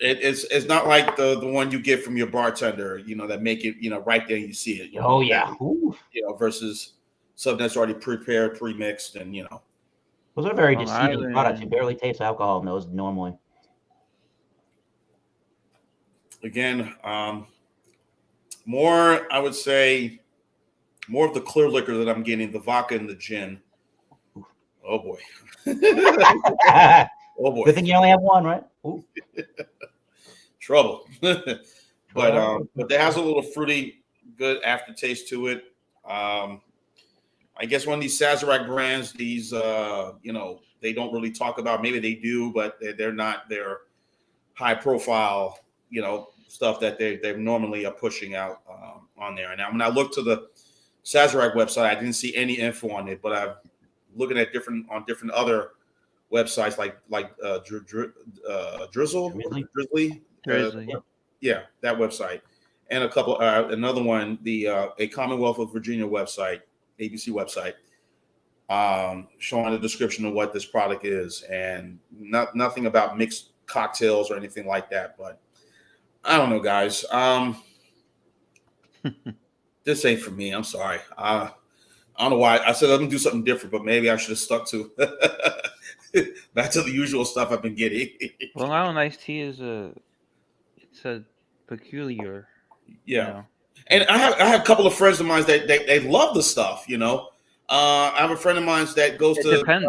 It's not like the one you get from your bartender, that make it, right there you see it. Oh yeah. Ooh. Versus something that's already prepared, pre-mixed, and Those are very Long deceiving products. You Island. barely taste alcohol in those normally. Again, more, I would say, more of the clear liquor that I'm getting, the vodka and the gin. Oh boy. Oh boy. Good thing you only have one, right? Ooh. Trouble. but it has a little fruity, good aftertaste to it. I guess one of these Sazerac brands, these they don't really talk about. Maybe they do, but they're not their high profile, stuff that they normally are pushing out on there. And now when I look to the Sazerac website, I didn't see any info on it, but I'm looking at different other websites like Drizzly. Yeah, that website, and a couple another one, the a Commonwealth of Virginia website, ABC website, showing the description of what this product is, and nothing about mixed cocktails or anything like that. But I don't know, guys. This ain't for me. I'm sorry. I don't know why I said I'm gonna do something different, but maybe I should have stuck to back to the usual stuff I've been getting. Long Island iced tea is it's a peculiar. Yeah, and I have a couple of friends of mine that they love the stuff. I have a friend of mine that goes to. It depends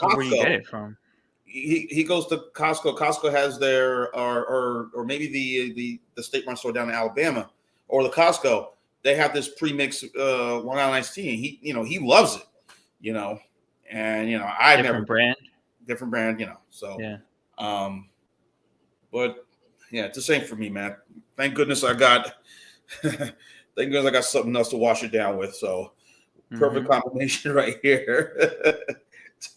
Costco. where you get it from. He goes to Costco. Costco has their or maybe the State Farm store down in Alabama or the Costco. They have this pre-mixed Long Island iced tea, and he loves it. And I've never different brand. So yeah. But yeah, it's the same for me, man. Thank goodness I got. Thank goodness I got something else to wash it down with. So perfect combination right here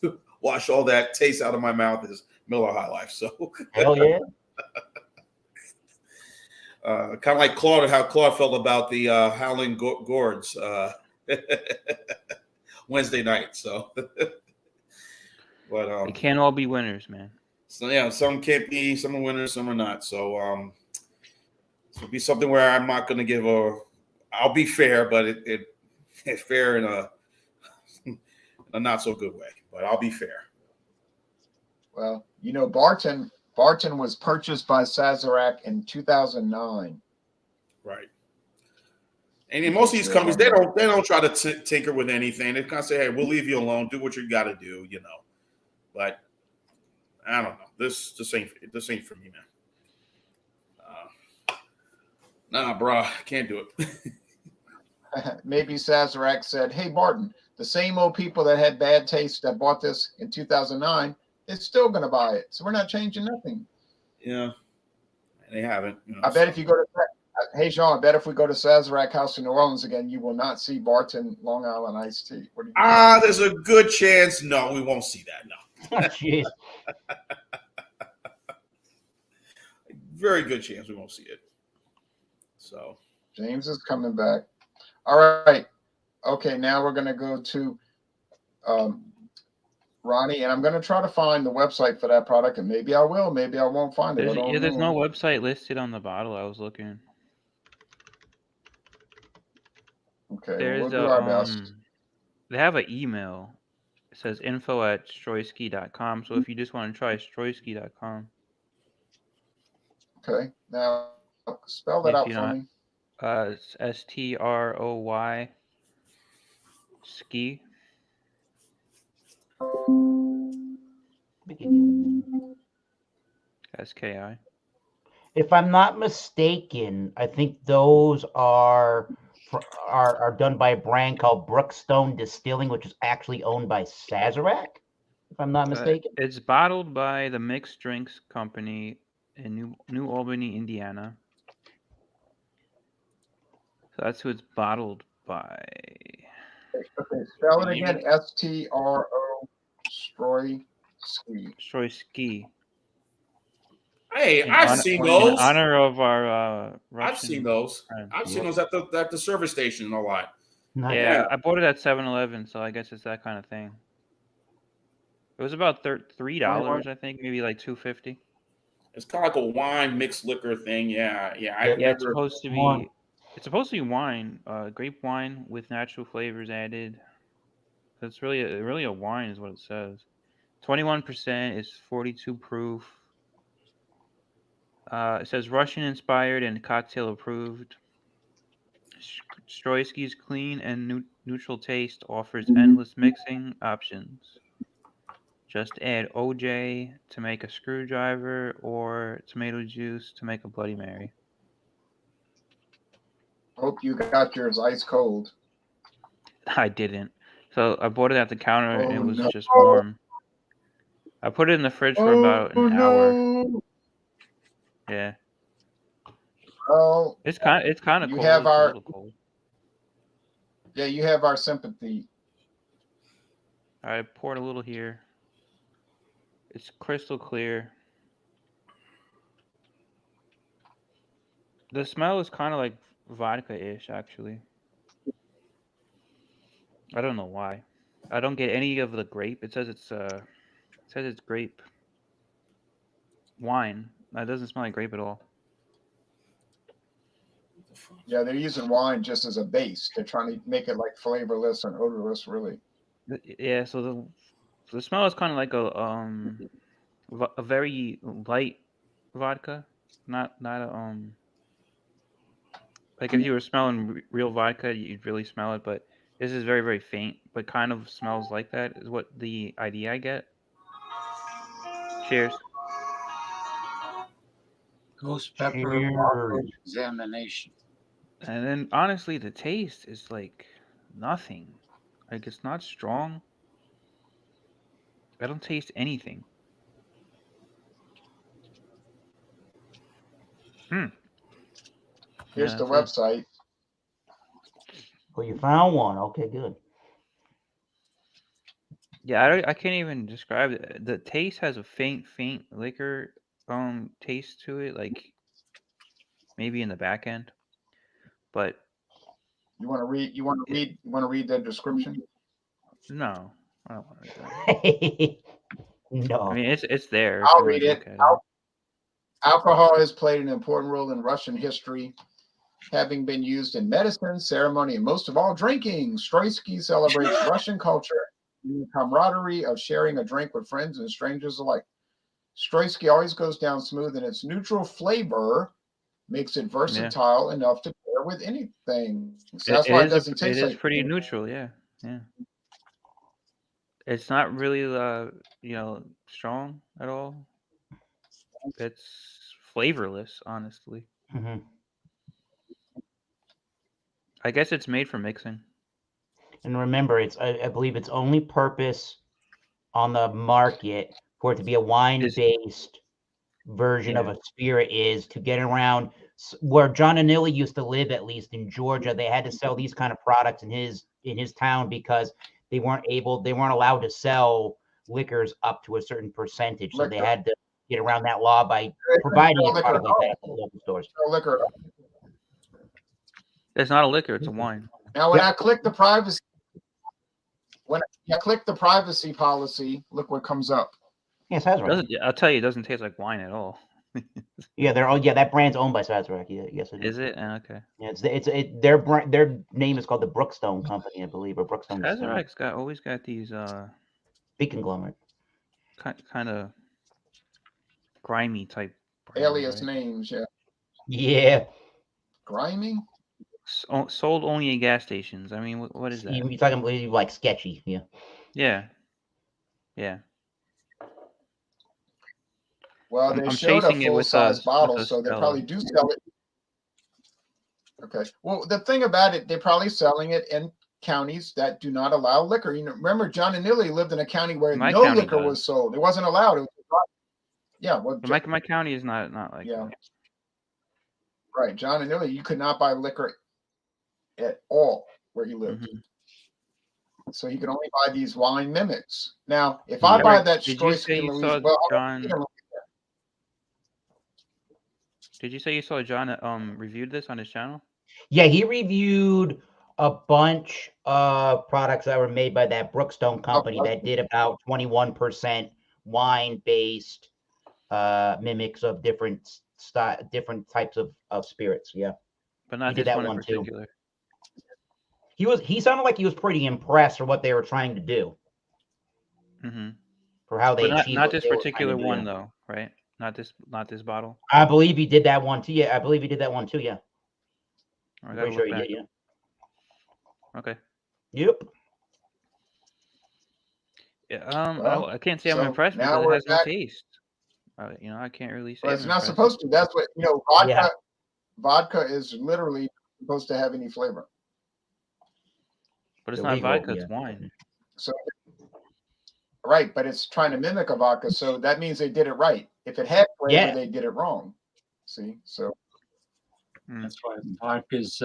to wash all that taste out of my mouth is Miller High Life. So hell yeah. Kind of like Claude, how Claude felt about the Howling Gourds Wednesday night. So, but it can't all be winners, man. So yeah, some can't be, some are winners, some are not. So it'll be something where I'm not going to give I'll be fair, but it's fair in a not so good way. But I'll be fair. Well, Barton was purchased by Sazerac in 2009. Right. And in most of these companies, they don't try to tinker with anything. They kind of say, "Hey, we'll leave you alone. Do what you got to do," But I don't know. This ain't for me, man. Nah, bro, can't do it. Maybe Sazerac said, "Hey, Barton, the same old people that had bad taste that bought this in 2009." It's still going to buy it. So we're not changing nothing. Yeah. They haven't. I bet if you go to, hey, Sean, I bet if we go to Sazerac House in New Orleans again, you will not see Barton Long Island iced tea. What do you think? There's a good chance. No, we won't see that. No. Jeez. Very good chance we won't see it. So. James is coming back. All right. Okay, now we're going to go to Ronnie, and I'm going to try to find the website for that product, and maybe I will, maybe I won't find it. There's no website listed on the bottle. I was looking. Okay, we'll do our best. They have an email. It says info@stroysky.com. So if you just want to try stroysky.com. Okay, now spell that out for me. It's STROY ski. SKI. If I'm not mistaken, I think those are done by a brand called Brookstone Distilling, which is actually owned by Sazerac, if I'm not mistaken. It's bottled by the Mixed Drinks Company in New Albany, Indiana. So that's who it's bottled by. Okay, spell it again. STRO Stroysky. Hey, I've seen those. In honor of our Russian I've seen those. friend. I've seen those at the service station a lot. Yeah, I bought it at 7-Eleven, so I guess it's that kind of thing. It was about $3, I think, maybe like $2.50. It's kind of like a wine mixed liquor thing. Yeah. I've Yeah, it's never. supposed to be. It's supposed to be wine, grape wine with natural flavors added. So it's really a wine, is what it says. 21% is 42 proof. It says Russian inspired and cocktail approved. Stroitsky's clean and neutral taste offers endless mixing options. Just add OJ to make a screwdriver or tomato juice to make a Bloody Mary. Hope you got yours ice cold. I didn't. So I bought it at the counter and it was no. just warm. I put it in the fridge for about an hour. No. Yeah. Oh, It's kind of cold. you have It's a little cold. Yeah, you have our sympathy. I poured a little here. It's crystal clear. The smell is kind of like vodka-ish, actually. I don't know why. I don't get any of the grape. It says it's grape wine. That doesn't smell like grape at all. Yeah, they're using wine just as a base. They're trying to make it like flavorless and odorless, really. Yeah, so the smell is kind of like a very light vodka, not a like if you were smelling real vodka, you'd really smell it, but this is very, very faint, but kind of smells like that is what the idea I get. Cheers. Ghost pepper Cheers. examination. And then honestly, the taste is like nothing. Like it's not strong. I don't taste anything. Here's Yeah, the that's it. website. Well, you found one. Okay, good. Yeah, I can't even describe it. The taste has a faint liquor taste to it, like maybe in the back end. But You want to read? You want to read the description? no, I don't want to read that. I No. mean, it's there if I'll you want read to it. look at it. Alcohol has played an important role in Russian history, having been used in medicine, ceremony, and most of all, drinking. Stroitsky celebrates Russian culture and the camaraderie of sharing a drink with friends and strangers alike. Stroitsky always goes down smooth, and its neutral flavor makes it versatile enough to pair with anything. So that's why it doesn't taste It is like pretty neutral, yeah. It's not really strong at all. It's flavorless, honestly. Mm-hmm. I guess it's made for mixing. And remember, I believe its only purpose on the market for it to be a wine-based version of a spirit is to get around where John Anilli used to live, at least in Georgia. They had to sell these kind of products in his town because they weren't allowed to sell liquors up to a certain percentage. So they had to get around that law by providing a product like that at the local stores. liquor. It's not a liquor, it's a wine. Now, when I click the privacy, policy, look what comes up. Yes, Sazerac. I'll tell you, it doesn't taste like wine at all. Yeah, that brand's owned by Sazerac. Yeah, yes, it is. Is it? Okay. Yeah, their name is called the Brookstone Company, I believe, or Brookstone. Sazerac's always got these big conglomerate, kind of grimy type brands, alias right? names. Yeah. Grimy. Sold only at gas stations. I mean, what is that? You're talking like sketchy, yeah. Yeah. Well, they showed a full-size bottle, so they probably do sell it. Okay. Well, the thing about it, they're probably selling it in counties that do not allow liquor. Remember, John Anilli lived in a county where no liquor was sold. It wasn't allowed. It was, yeah. Well, my county is not like that. Right. John Anilli, you could not buy liquor at all where he lived. Mm-hmm. So he could only buy these wine mimics. Now, if I buy that Stroitsky Did you say you saw John reviewed this on his channel? Yeah, he reviewed a bunch of products that were made by that Brookstone company that did about 21% wine-based mimics of different types of spirits. Yeah, but he not did this that one in one too. particular. He sounded like he was pretty impressed for what they were trying to do, Mm-hmm. for how they But achieved not what this they were trying particular to do. one though, right? Not this bottle. I believe he did that one too. Yeah, I believe he did that one too. Yeah, I I'm gotta pretty sure look he back. did. Yeah. Okay. Yep. Yeah. Well, I can't say I'm so impressed now because it we're has no back. taste. I can't really say Well, I'm it's not impressed. supposed to. That's what Yeah. Vodka is literally supposed to have any flavor. But it's not Illegal. vodka; Yeah. it's wine. So right, but it's trying to mimic a vodka, so that means they did it right. If it had flavor, Yeah. they did it wrong. See, so That's why vodka's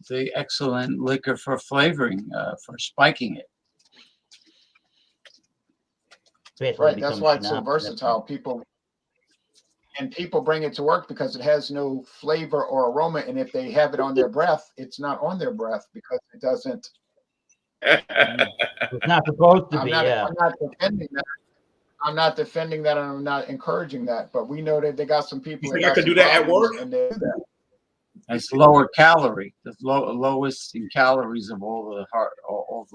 the excellent liquor for flavoring, for spiking it. Basically right, that's becomes why it's so schnapps. versatile. People bring it to work because it has no flavor or aroma, and if they have it on their breath, it's not on their breath because it doesn't. It's not supposed to be. Yeah. I'm not defending that. I'm not defending that, and I'm not encouraging that. But we know that they got some people. You think I could do that at work? And they do that. It's lower calorie, the lowest in calories of all the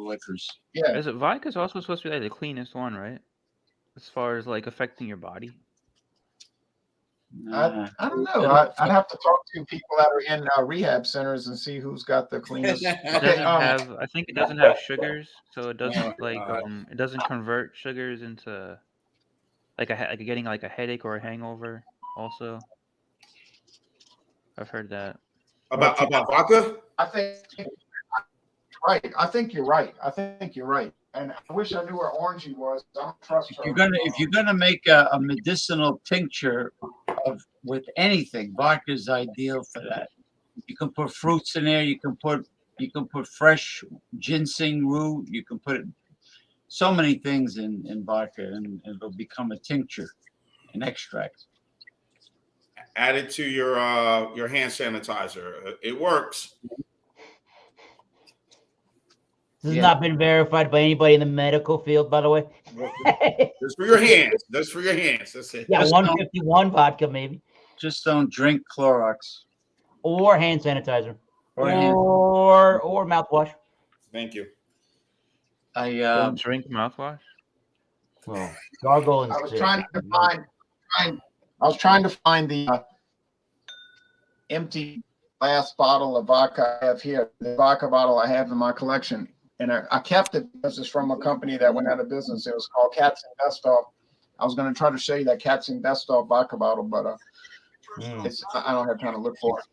liquors. Yeah, Is it vodka's also supposed to be like the cleanest one, right? As far as like affecting your body. I don't know. I'd have to talk to people that are in rehab centers and see who's got the cleanest. It Okay, doesn't have. I think it doesn't have sugars, so it doesn't God. it doesn't convert sugars into like getting like a headache or a hangover. Also, I've heard that. About vodka? I think right. I think you're right. And I wish I knew where Orangey was. I don't trust her. If you're gonna make a medicinal tincture with anything, vodka is ideal for that. You can put fruits in there. You can put fresh ginseng root. You can put so many things in vodka, and it'll become a tincture, an extract. Add it to your hand sanitizer. It works. This has not been verified by anybody in the medical field, by the way. Just for your hands. Just for your hands. That's it. Yeah, 151 vodka maybe, Just don't drink Clorox or hand sanitizer, or or mouthwash. Thank you. Don't drink mouthwash. Well, gargle and I was spit. trying to find the empty glass bottle of vodka I have here. The vodka bottle I have in my collection. And I kept it because it's from a company that went out of business. It was called Katz and Bestoff. I was going to try to show you that Katz and Bestoff vodka bottle, but I don't have time to look for it.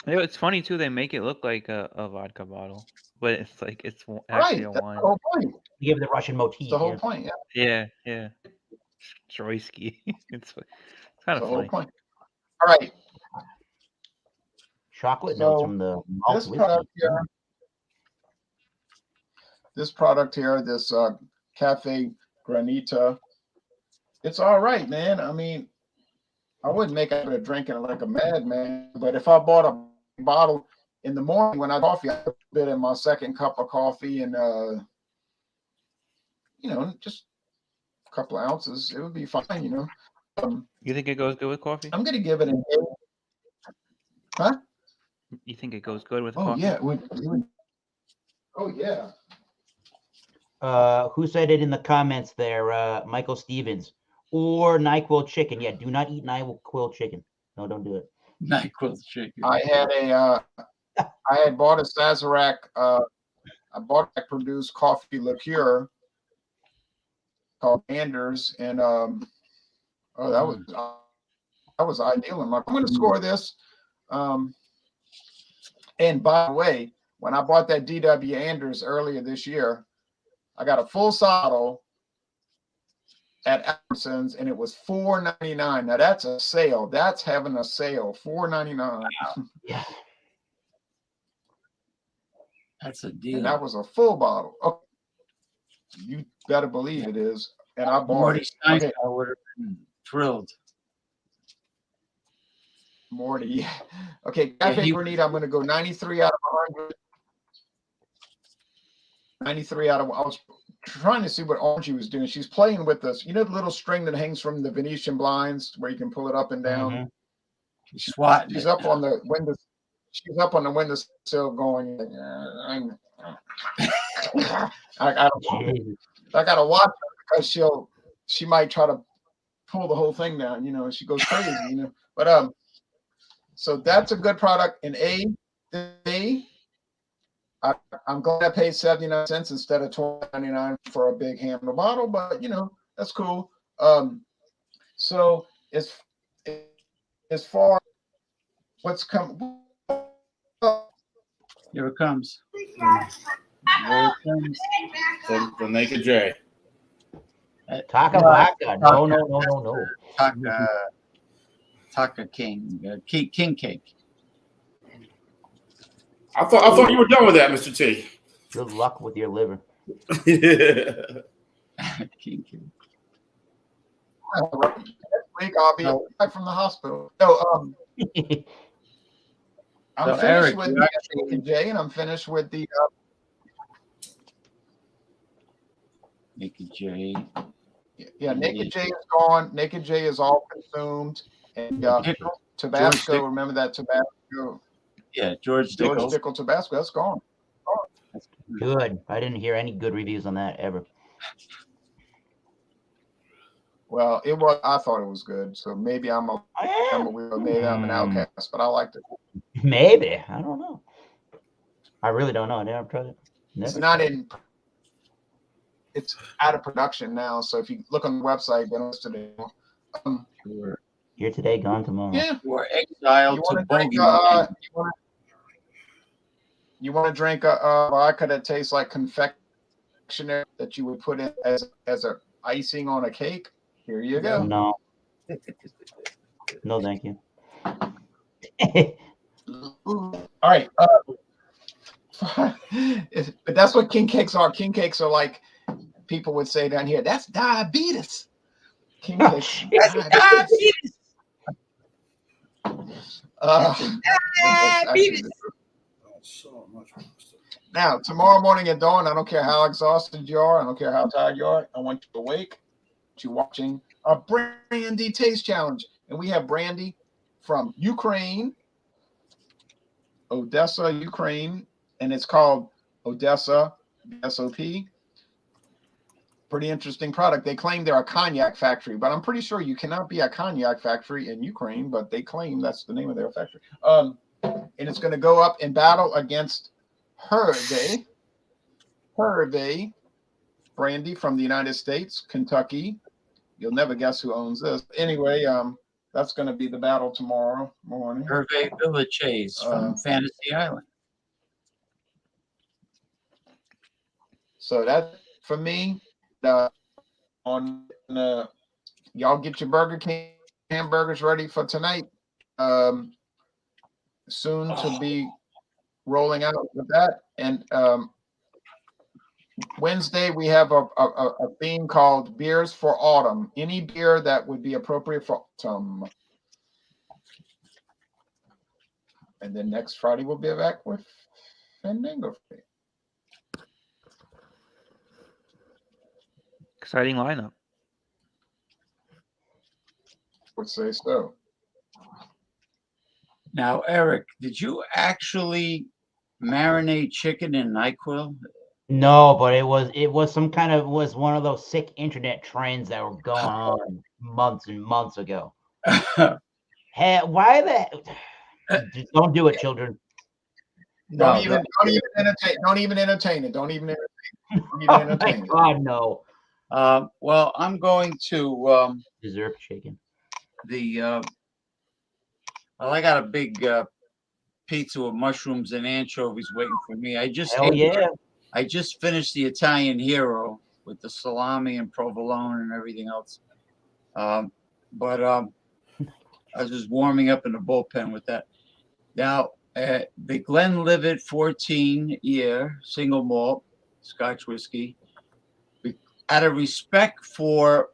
It's funny too. They make it look like a vodka bottle, but it's like it's actually a That's wine. the whole point. You give it the Russian motif. It's the whole point. Yeah. Yeah. Troitsky. It's kind That's of the whole funny. point. All right. Chocolate So, notes from the malt This whiskey. product here, this Cafe Granita, it's all right, man. I mean, I wouldn't make it a drinking like a madman, but if I bought a bottle in the morning when I coffee, I put a bit in my second cup of coffee and just a couple of ounces, it would be fine, You think it goes good with coffee? I'm gonna give it an 8. Huh? You think it goes good with Oh coffee? yeah, it would. Oh yeah. Who said it in the comments there? Michael Stevens. Or NyQuil chicken. Yeah, do not eat NyQuil chicken. No, don't do it. NyQuil chicken. I had bought a Sazerac. I bought a produced coffee liqueur called Anders, and that was ideal. I'm going to score this. And by the way, when I bought that DW Anders earlier this year, I got a full bottle at Albertsons, and it was $4.99. Now that's a sale. That's having a sale. $4.99. Yeah. That's a deal. And that was a full bottle. Oh, you better believe it is. And I bought Morty it. Stein, Okay. I would have been thrilled. Morty. Okay, Yeah, Cafe Granita, I'm going to go 93 out of 100. 93 out of, I was trying to see what Angie was doing. She's playing with this, you know, the little string that hangs from the Venetian blinds where you can pull it up and down. Mm-hmm. He's swatting She's it. up on the window. She's up on the windowsill going, I gotta watch her because she might try to pull the whole thing down, you know, she goes crazy, you know. But so that's a good product. And I'm glad I paid 79 cents instead of $12.99 for a big handle bottle, but you know, that's cool. So as far what's come, Here it comes. Here it comes. The Naked J. Taka Baka. No. Taka King. King Cake. I thought you were done with that, Mr. T. Good luck with your liver. King Cake. next week I'll be back from the hospital. So I'm So, finished Eric, with you actually- Naked J, and I'm finished with the Naked J. yeah, Naked J is gone. Naked J is all consumed. And Dickel. Tabasco, George remember that Tabasco? Yeah, George George Dickel. Dickel Tabasco, that's gone. Good. I didn't hear any good reviews on that ever. Well, I thought it was good. So maybe I'm an outcast, but I liked it. Maybe. I don't know. I really don't know. I never tried it. It's out of production now. So if you look on the website, then it's today. Here today, gone tomorrow. Yeah. We're exiled to Bogey. You want to drink a vodka that tastes like confectionery that you would put in as a icing on a cake? Here you go. No. No, thank you. All right. But that's what king cakes are. King cakes are like people would say down here. That's diabetes. King cakes. Diabetes. So much. Now, tomorrow morning at dawn, I don't care how exhausted you are. I don't care how tired you are. I want you awake. You watching a brandy taste challenge. And we have brandy from Ukraine, Odessa, Ukraine. And it's called Odessa SOP. Pretty interesting product. They claim they're a cognac factory, but I'm pretty sure you cannot be a cognac factory in Ukraine, but they claim that's the name of their factory. And it's going to go up in battle against Hervé brandy from the United States, Kentucky. You'll never guess who owns this. Anyway, that's going to be the battle tomorrow morning. Hervé Villachez from Fantasy Island. So that for me, y'all get your Burger King hamburgers ready for tonight. Soon to be rolling out with that. And Wednesday we have a theme called Beers for Autumn. Any beer that would be appropriate for autumn. And then next Friday we'll be back with Fandango Friday. Exciting lineup. Would say so. Now, Eric, did you actually marinate chicken in NyQuil? No, but it was some kind of one of those sick internet trends that were going on months and months ago. Hey, why don't do it, children. Don't even entertain it. Don't even entertain it. God, no. Well, I'm going to Dessert chicken. I got a big pizza with mushrooms and anchovies waiting for me. I just finished the Italian Hero with the salami and provolone and everything else. But I was just warming up in the bullpen with that. Now, the Glenlivet 14-year single malt Scotch whiskey, out of respect for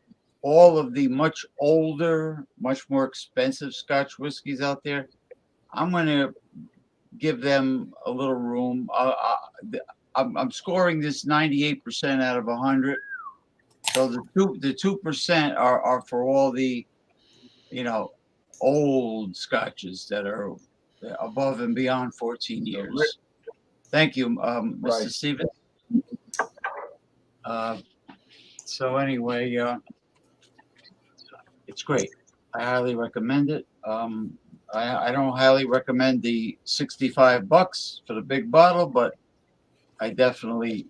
all of the much older, much more expensive Scotch whiskeys out there, I'm going to give them a little room. I'm scoring this 98% out of 100. So the 2% are for all the, old scotches that are above and beyond 14 years. Thank you, Mr. Right. Stevens. So anyway, it's great. I highly recommend it. I don't highly recommend the $65 for the big bottle, but I definitely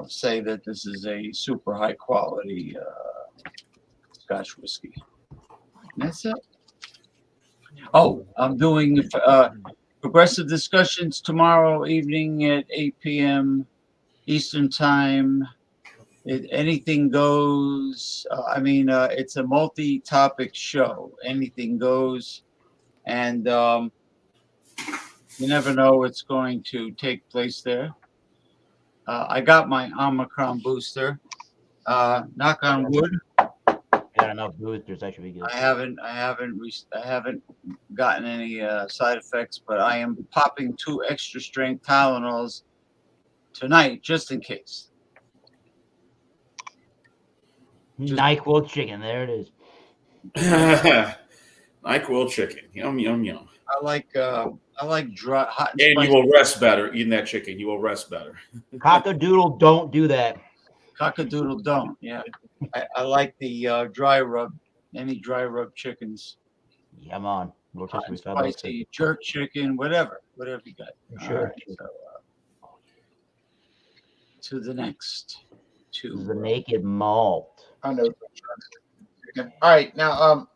say that this is a super high quality Scotch whiskey. And that's it. Oh, I'm doing progressive discussions tomorrow evening at 8 p.m. Eastern Time. Anything goes. It's a multi-topic show. Anything goes, and you never know what's going to take place there. I got my Omicron booster. Knock on wood. I got enough boosters. That should be good. I haven't gotten any side effects, but I am popping 2 extra strength Tylenols tonight just in case. NyQuil chicken. There it is. NyQuil chicken. Yum, yum, yum. I like dry, hot and And spicy. you will rest better eating that chicken. You will rest better. Cockadoodle, don't do that. Cockadoodle don't. Yeah, I like the dry rub. Any dry rub chickens. Yeah, I'm on. Hot and spicy, jerk chicken, whatever you got. Sure. Right, so, to the next. This is the naked malt. I know. All right, now,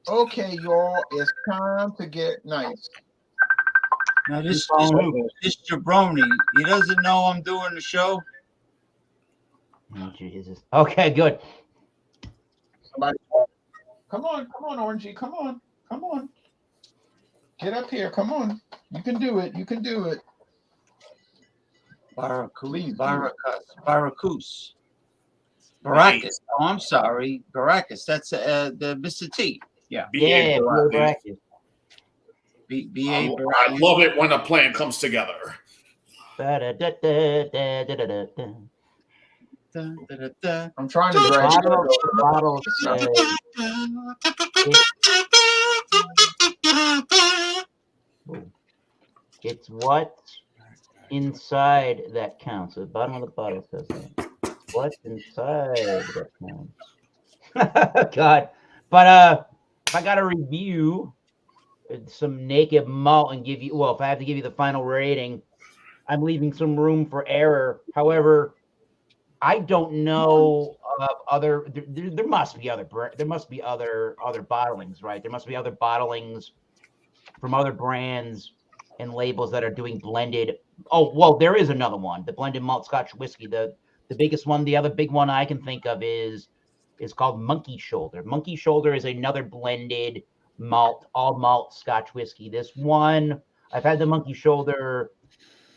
okay, y'all, it's time to get nice. Now this jabroni, he doesn't know I'm doing the show. Oh, Jesus. Okay, good. Somebody, come on, Orangey, come on. Get up here, come on. You can do it. Baracus. Baracus. Oh, I'm sorry. Baracus. That's the Mr. T. Yeah. Yeah, I love it when a plan comes together. I'm trying to drag Bottle it's what's inside that counts. The bottom of the bottle says that. What's inside that counts. God. But if I got to review some naked malt and give you, well, if I have to give you the final rating, I'm leaving some room for error. However, I don't know of other. There must be other bottlings, right? There must be other bottlings from other brands and labels that are doing blended. Oh, well, there is another one, the blended malt Scotch whiskey. The biggest one, the other big one I can think of is called Monkey Shoulder. Monkey Shoulder is another blended malt, all malt Scotch whiskey. This one, I've had the Monkey Shoulder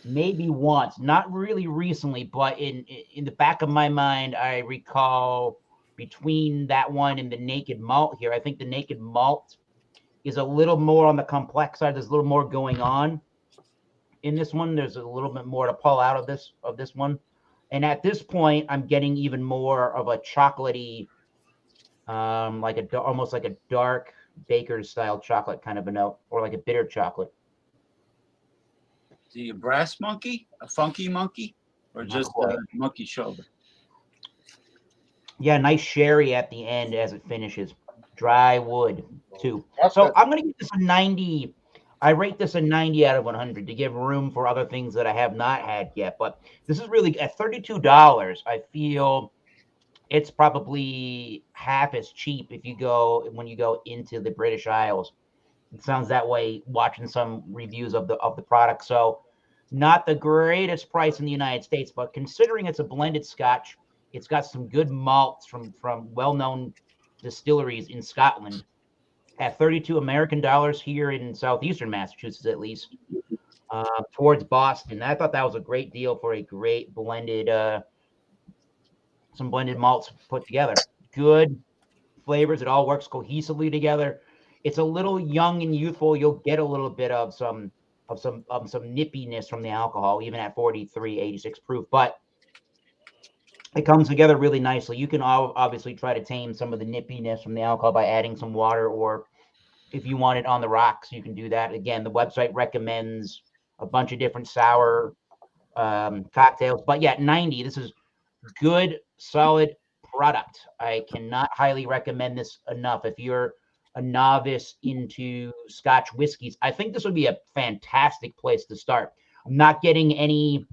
maybe once, not really recently, but in the back of my mind, I recall between that one and the naked malt here, I think the naked malt is a little more on the complex side. There's a little more going on in this one. There's a little bit more to pull out of this one. And at this point, I'm getting even more of a chocolatey, almost like a dark baker's style chocolate kind of a note, or like a bitter chocolate. The brass monkey, a funky monkey, or just a Monkey Shoulder? Yeah, nice sherry at the end as it finishes. Dry wood too. That's So good. I'm gonna give this a 90. I rate this a 90 out of 100 to give room for other things that I have not had yet. But this is really at $32. I feel it's probably half as cheap when you go into the British Isles. It sounds that way watching some reviews of the product. So not the greatest price in the United States, but considering it's a blended Scotch, it's got some good malts from well-known distilleries in Scotland at 32 American dollars here in southeastern Massachusetts, at least, towards Boston. I thought that was a great deal for a great blended some blended malts put together. Good flavors. It all works cohesively together. It's a little young and youthful. You'll get a little bit of some nippiness from the alcohol, even at 43, 86 proof. But it comes together really nicely. You can obviously try to tame some of the nippiness from the alcohol by adding some water, or if you want it on the rocks, you can do that. Again, the website recommends a bunch of different sour cocktails. But yeah, 90, this is good, solid product. I cannot highly recommend this enough. If you're a novice into Scotch whiskeys, I think this would be a fantastic place to start. I'm not getting any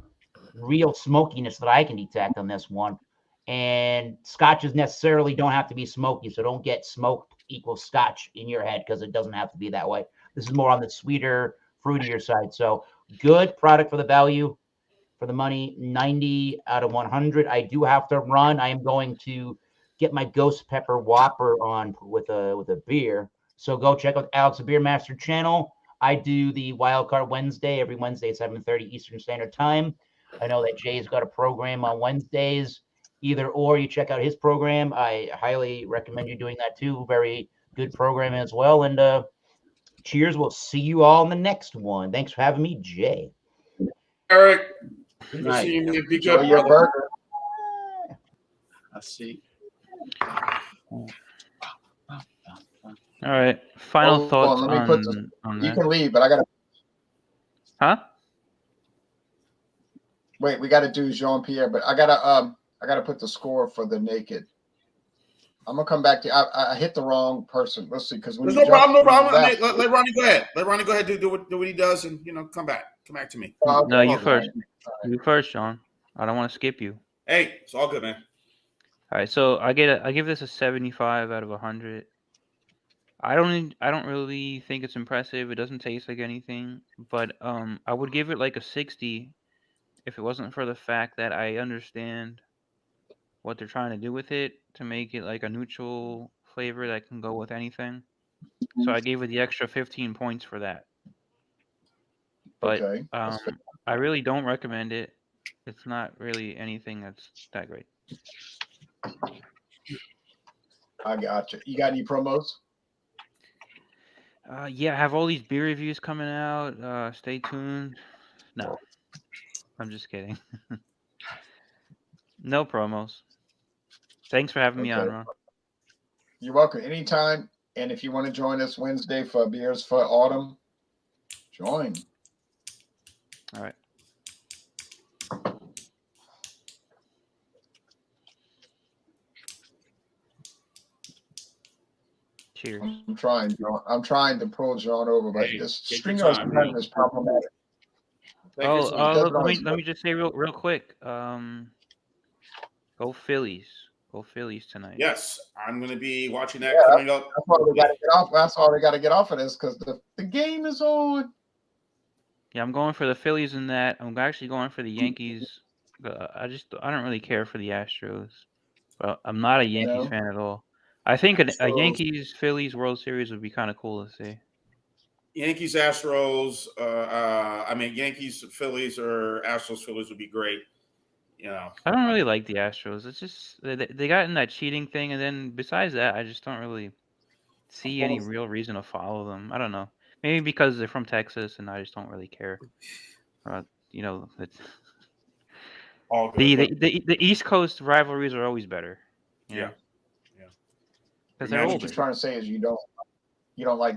real smokiness that I can detect on this one. And scotches necessarily don't have to be smoky, so don't get smoke equals scotch in your head, because it doesn't have to be that way. This is more on the sweeter, fruitier side. So good product for the value, for the money. 90 out of 100. I do have to run. I am going to get my Ghost Pepper Whopper on with a beer. So go check out Alex the Beer Master channel. I do the Wildcard Wednesday every Wednesday at 7:30 Eastern Standard Time. I know that Jay's got a program on Wednesdays. Either or, you check out his program. I highly recommend you doing that too. Very good program as well. And cheers. We'll see you all in the next one. Thanks for having me, Jay. Eric, Good good night. seeing you. Be Enjoy good, your brother. burger. I see. All right. Final Hold thoughts on, let me put this. on You that. can leave, but I gotta Huh? wait. We gotta do Jean Pierre, but I gotta put the score for the naked. I'm gonna come back to you. I hit the wrong person. Let's see, because There's no problem. No problem. Let Ronnie go ahead. Let Ronnie go ahead. Do what he does, and come back to me. No, you first. You first, John. I don't want to skip you. Hey, it's all good, man. All right, so I give this a 75 out of 100. I don't really think it's impressive. It doesn't taste like anything, but I would give it like a 60 if it wasn't for the fact that I understand what they're trying to do with it to make it like a neutral flavor that can go with anything. So I gave it the extra 15 points for that. But Okay. I really don't recommend it. It's not really anything that's that great. I got you. You got any promos? Yeah, I have all these beer reviews coming out. Stay tuned. No, I'm just kidding. No promos. Thanks for having me on, Ron. You're welcome. Anytime. And if you want to join us Wednesday for Beers for Autumn, join. All right. Cheers. I'm trying to pull John over, but Hey, this take string your of time, time is problematic. Let me just say real quick. Go Phillies. Go Phillies tonight. Yes, I'm going to be watching that Yeah, coming up. That's why we got to get off. That's why we got to get off of this, because the game is on. Yeah, I'm going for the Phillies in that. I'm actually going for the Yankees. I don't really care for the Astros. But I'm not a Yankees fan at all. I think a Yankees Phillies World Series would be kind of cool to see. Yankees, Astros. Yankees, Phillies, or Astros, Phillies would be great. I don't really like the Astros. It's just they got in that cheating thing, and then besides that, I just don't really see any real reason to follow them. I don't know. Maybe because they're from Texas, and I just don't really care. All good. The East Coast rivalries are always better. Yeah. Because they're older. What you're trying to say is you don't like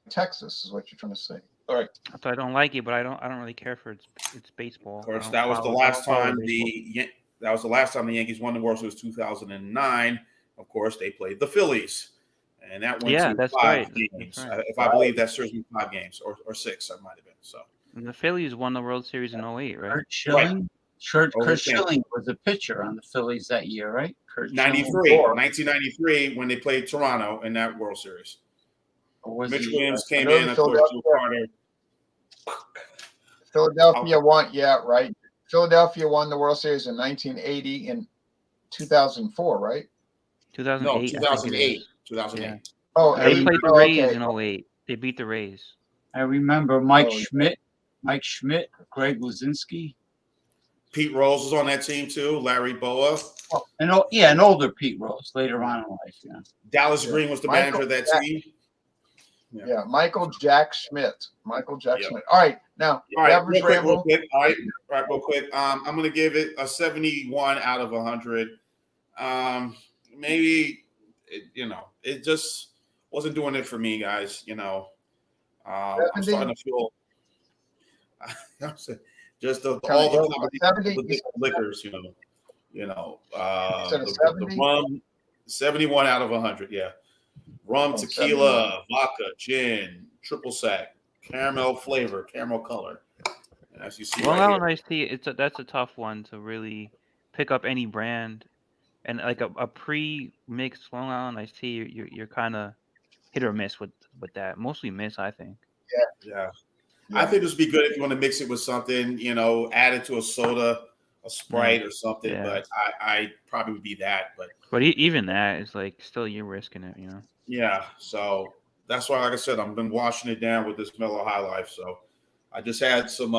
Texas, is what you're trying to say. All right. So I don't like it, but I don't really care for its baseball. Of course, that was the last time the Yankees won the World Series, 2009. Of course, they played the Phillies, and that went to five games. That's right. If I believe that serves me 5 games or 6, I might have been. So and the Phillies won the World Series in 08, right? Kurt Schilling was a pitcher on the Phillies that year, right? 1993, when they played Toronto in that World Series. Mitch Williams came in, of course, Joe Carter. Philadelphia won, right. Philadelphia won the World Series in 1980 and 2004, right? 2008. No, 2008. 2008. Yeah. Oh, they played the Rays in 08. They beat the Rays. I remember Mike Schmidt, Greg Luzinski. Pete Rose was on that team too. Larry Boa. And an older Pete Rose later on in life. Yeah. Dallas Green was the manager of that team. Yeah, Michael Jack Schmidt. Yep. Schmidt. All right, now All right, average real quick. All right, real quick. I'm gonna give it a 71 out of 100. Maybe it just wasn't doing it for me, guys. I'm starting to feel just all the liquors. The rum. 71 out of 100. Yeah. Rum, tequila, vodka, gin, triple sec, caramel flavor, caramel color. And as you see, Long Island iced tea. That's a tough one to really pick up any brand, and like a pre-mixed Long Island iced tea, you're kind of hit or miss with that. Mostly miss, I think. Yeah. I think this would be good if you want to mix it with something, add it to a soda, a Sprite or something. Yeah. But I probably would be that. But even that is like still you're risking it, Yeah. So that's why, like I said, I've been washing it down with this Mellow High Life. So I just had some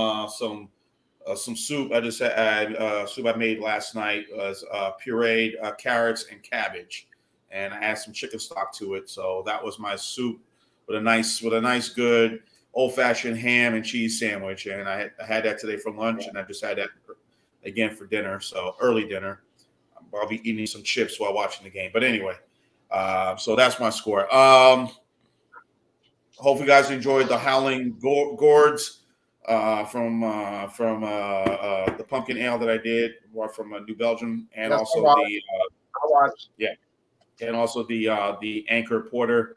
soup. I just had soup I made last night was pureed carrots and cabbage, and I added some chicken stock to it. So that was my soup with a nice good old-fashioned ham and cheese sandwich, and I had that today for lunch, and I just had that again for dinner. So early dinner. I'll be eating some chips while watching the game. But anyway, so that's my score. Hope you guys enjoyed the Howling Gourds from the pumpkin ale that I did, from New Belgium, and also the Anchor Porter.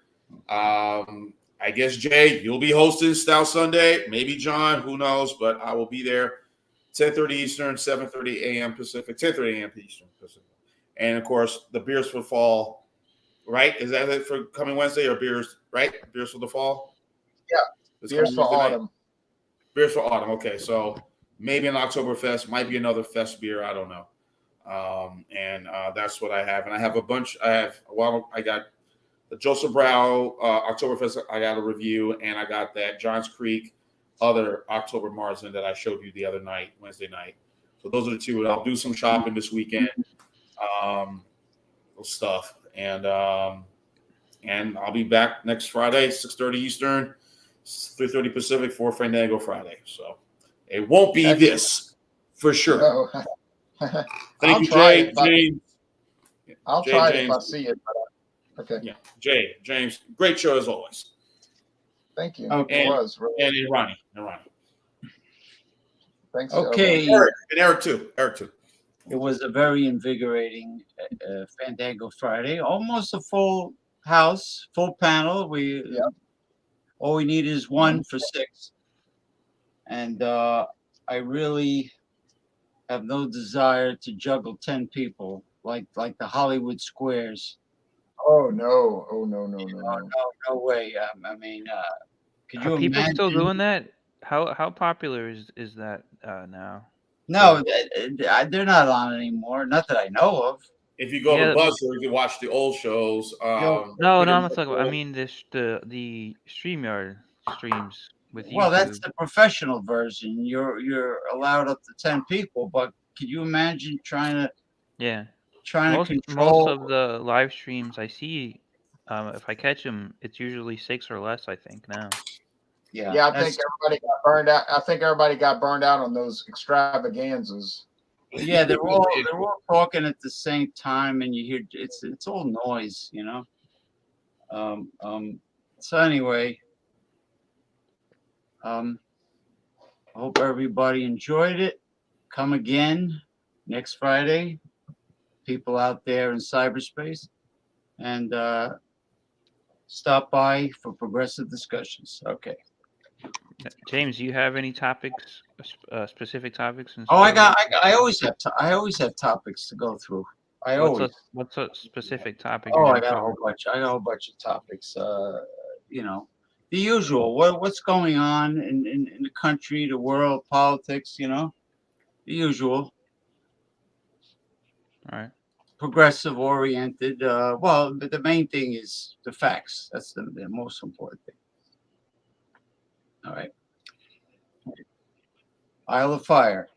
I guess, Jay, you'll be hosting Stout Sunday. Maybe John, who knows, but I will be there. 10:30 Eastern, 7:30 a.m. Pacific, 10:30 a.m. Eastern Pacific. And, of course, the beers for fall, right? Is that it for coming Wednesday, or beers, right? Beers for the fall? Yeah, beers for autumn. Beers for autumn, okay. So maybe an Oktoberfest, might be another fest beer, I don't know. And that's what I have. And I have a bunch. I got the Joseph Brow Oktoberfest, I got a review, and I got that Johns Creek other October Marzen that I showed you the other night, Wednesday night. So those are the two. I'll do some shopping this weekend, stuff, and I'll be back next Friday, 6:30 Eastern, 3:30 Pacific for Fandango Friday. So it won't be this for sure. No. Thank you, Jay. James. I'll try it if I see it. Okay. Yeah, Jay, James, great show as always. Thank you. Okay. It was. And Ronnie. Thanks. Okay. Eric too. It was a very invigorating Fandango Friday. Almost a full house, full panel. All we need is 1 for 6. And I really have no desire to juggle 10 people like the Hollywood Squares. Oh no! No way. I mean, could you Are people imagine? still doing that? How popular is that now? No, they're not on anymore. Not that I know of. If you go to Buzzer, you can watch the old shows. No, I'm not talking about. I mean, the StreamYard streams with YouTube. Well, that's the professional version. You're allowed up to 10 people, but could you imagine trying to control most of the live streams I see? If I catch them, it's usually 6 or less, I think now. Yeah, I think everybody got burned out. I think everybody got burned out on those extravaganzas. Yeah, they're all talking at the same time, and you hear it's all noise, So anyway, I hope everybody enjoyed it. Come again next Friday, people out there in cyberspace, and stop by for progressive discussions. Okay. James, do you have any topics, specific topics? I always have topics to go through. What's a specific topic? Oh, I got a whole bunch. I got a whole bunch of topics. The usual. What's going on in the country, the world, politics? The usual. All right. Progressive oriented. Well, the main thing is the facts. That's the most important thing. All right. Isle of Fire.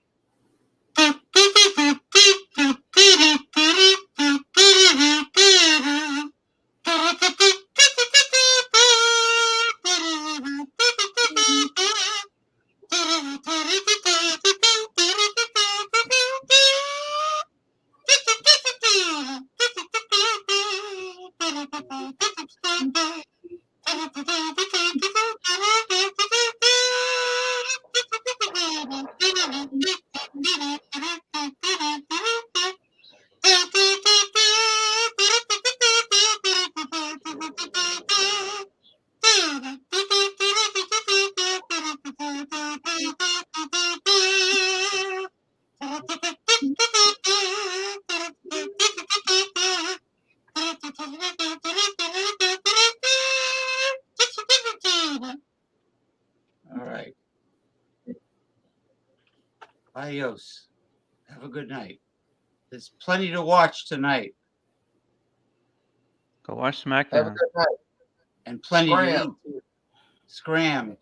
All right. Adios. Have a good night. There's plenty to watch tonight Go watch Have a SmackDown. good night. and plenty to Scram. eat. Scram.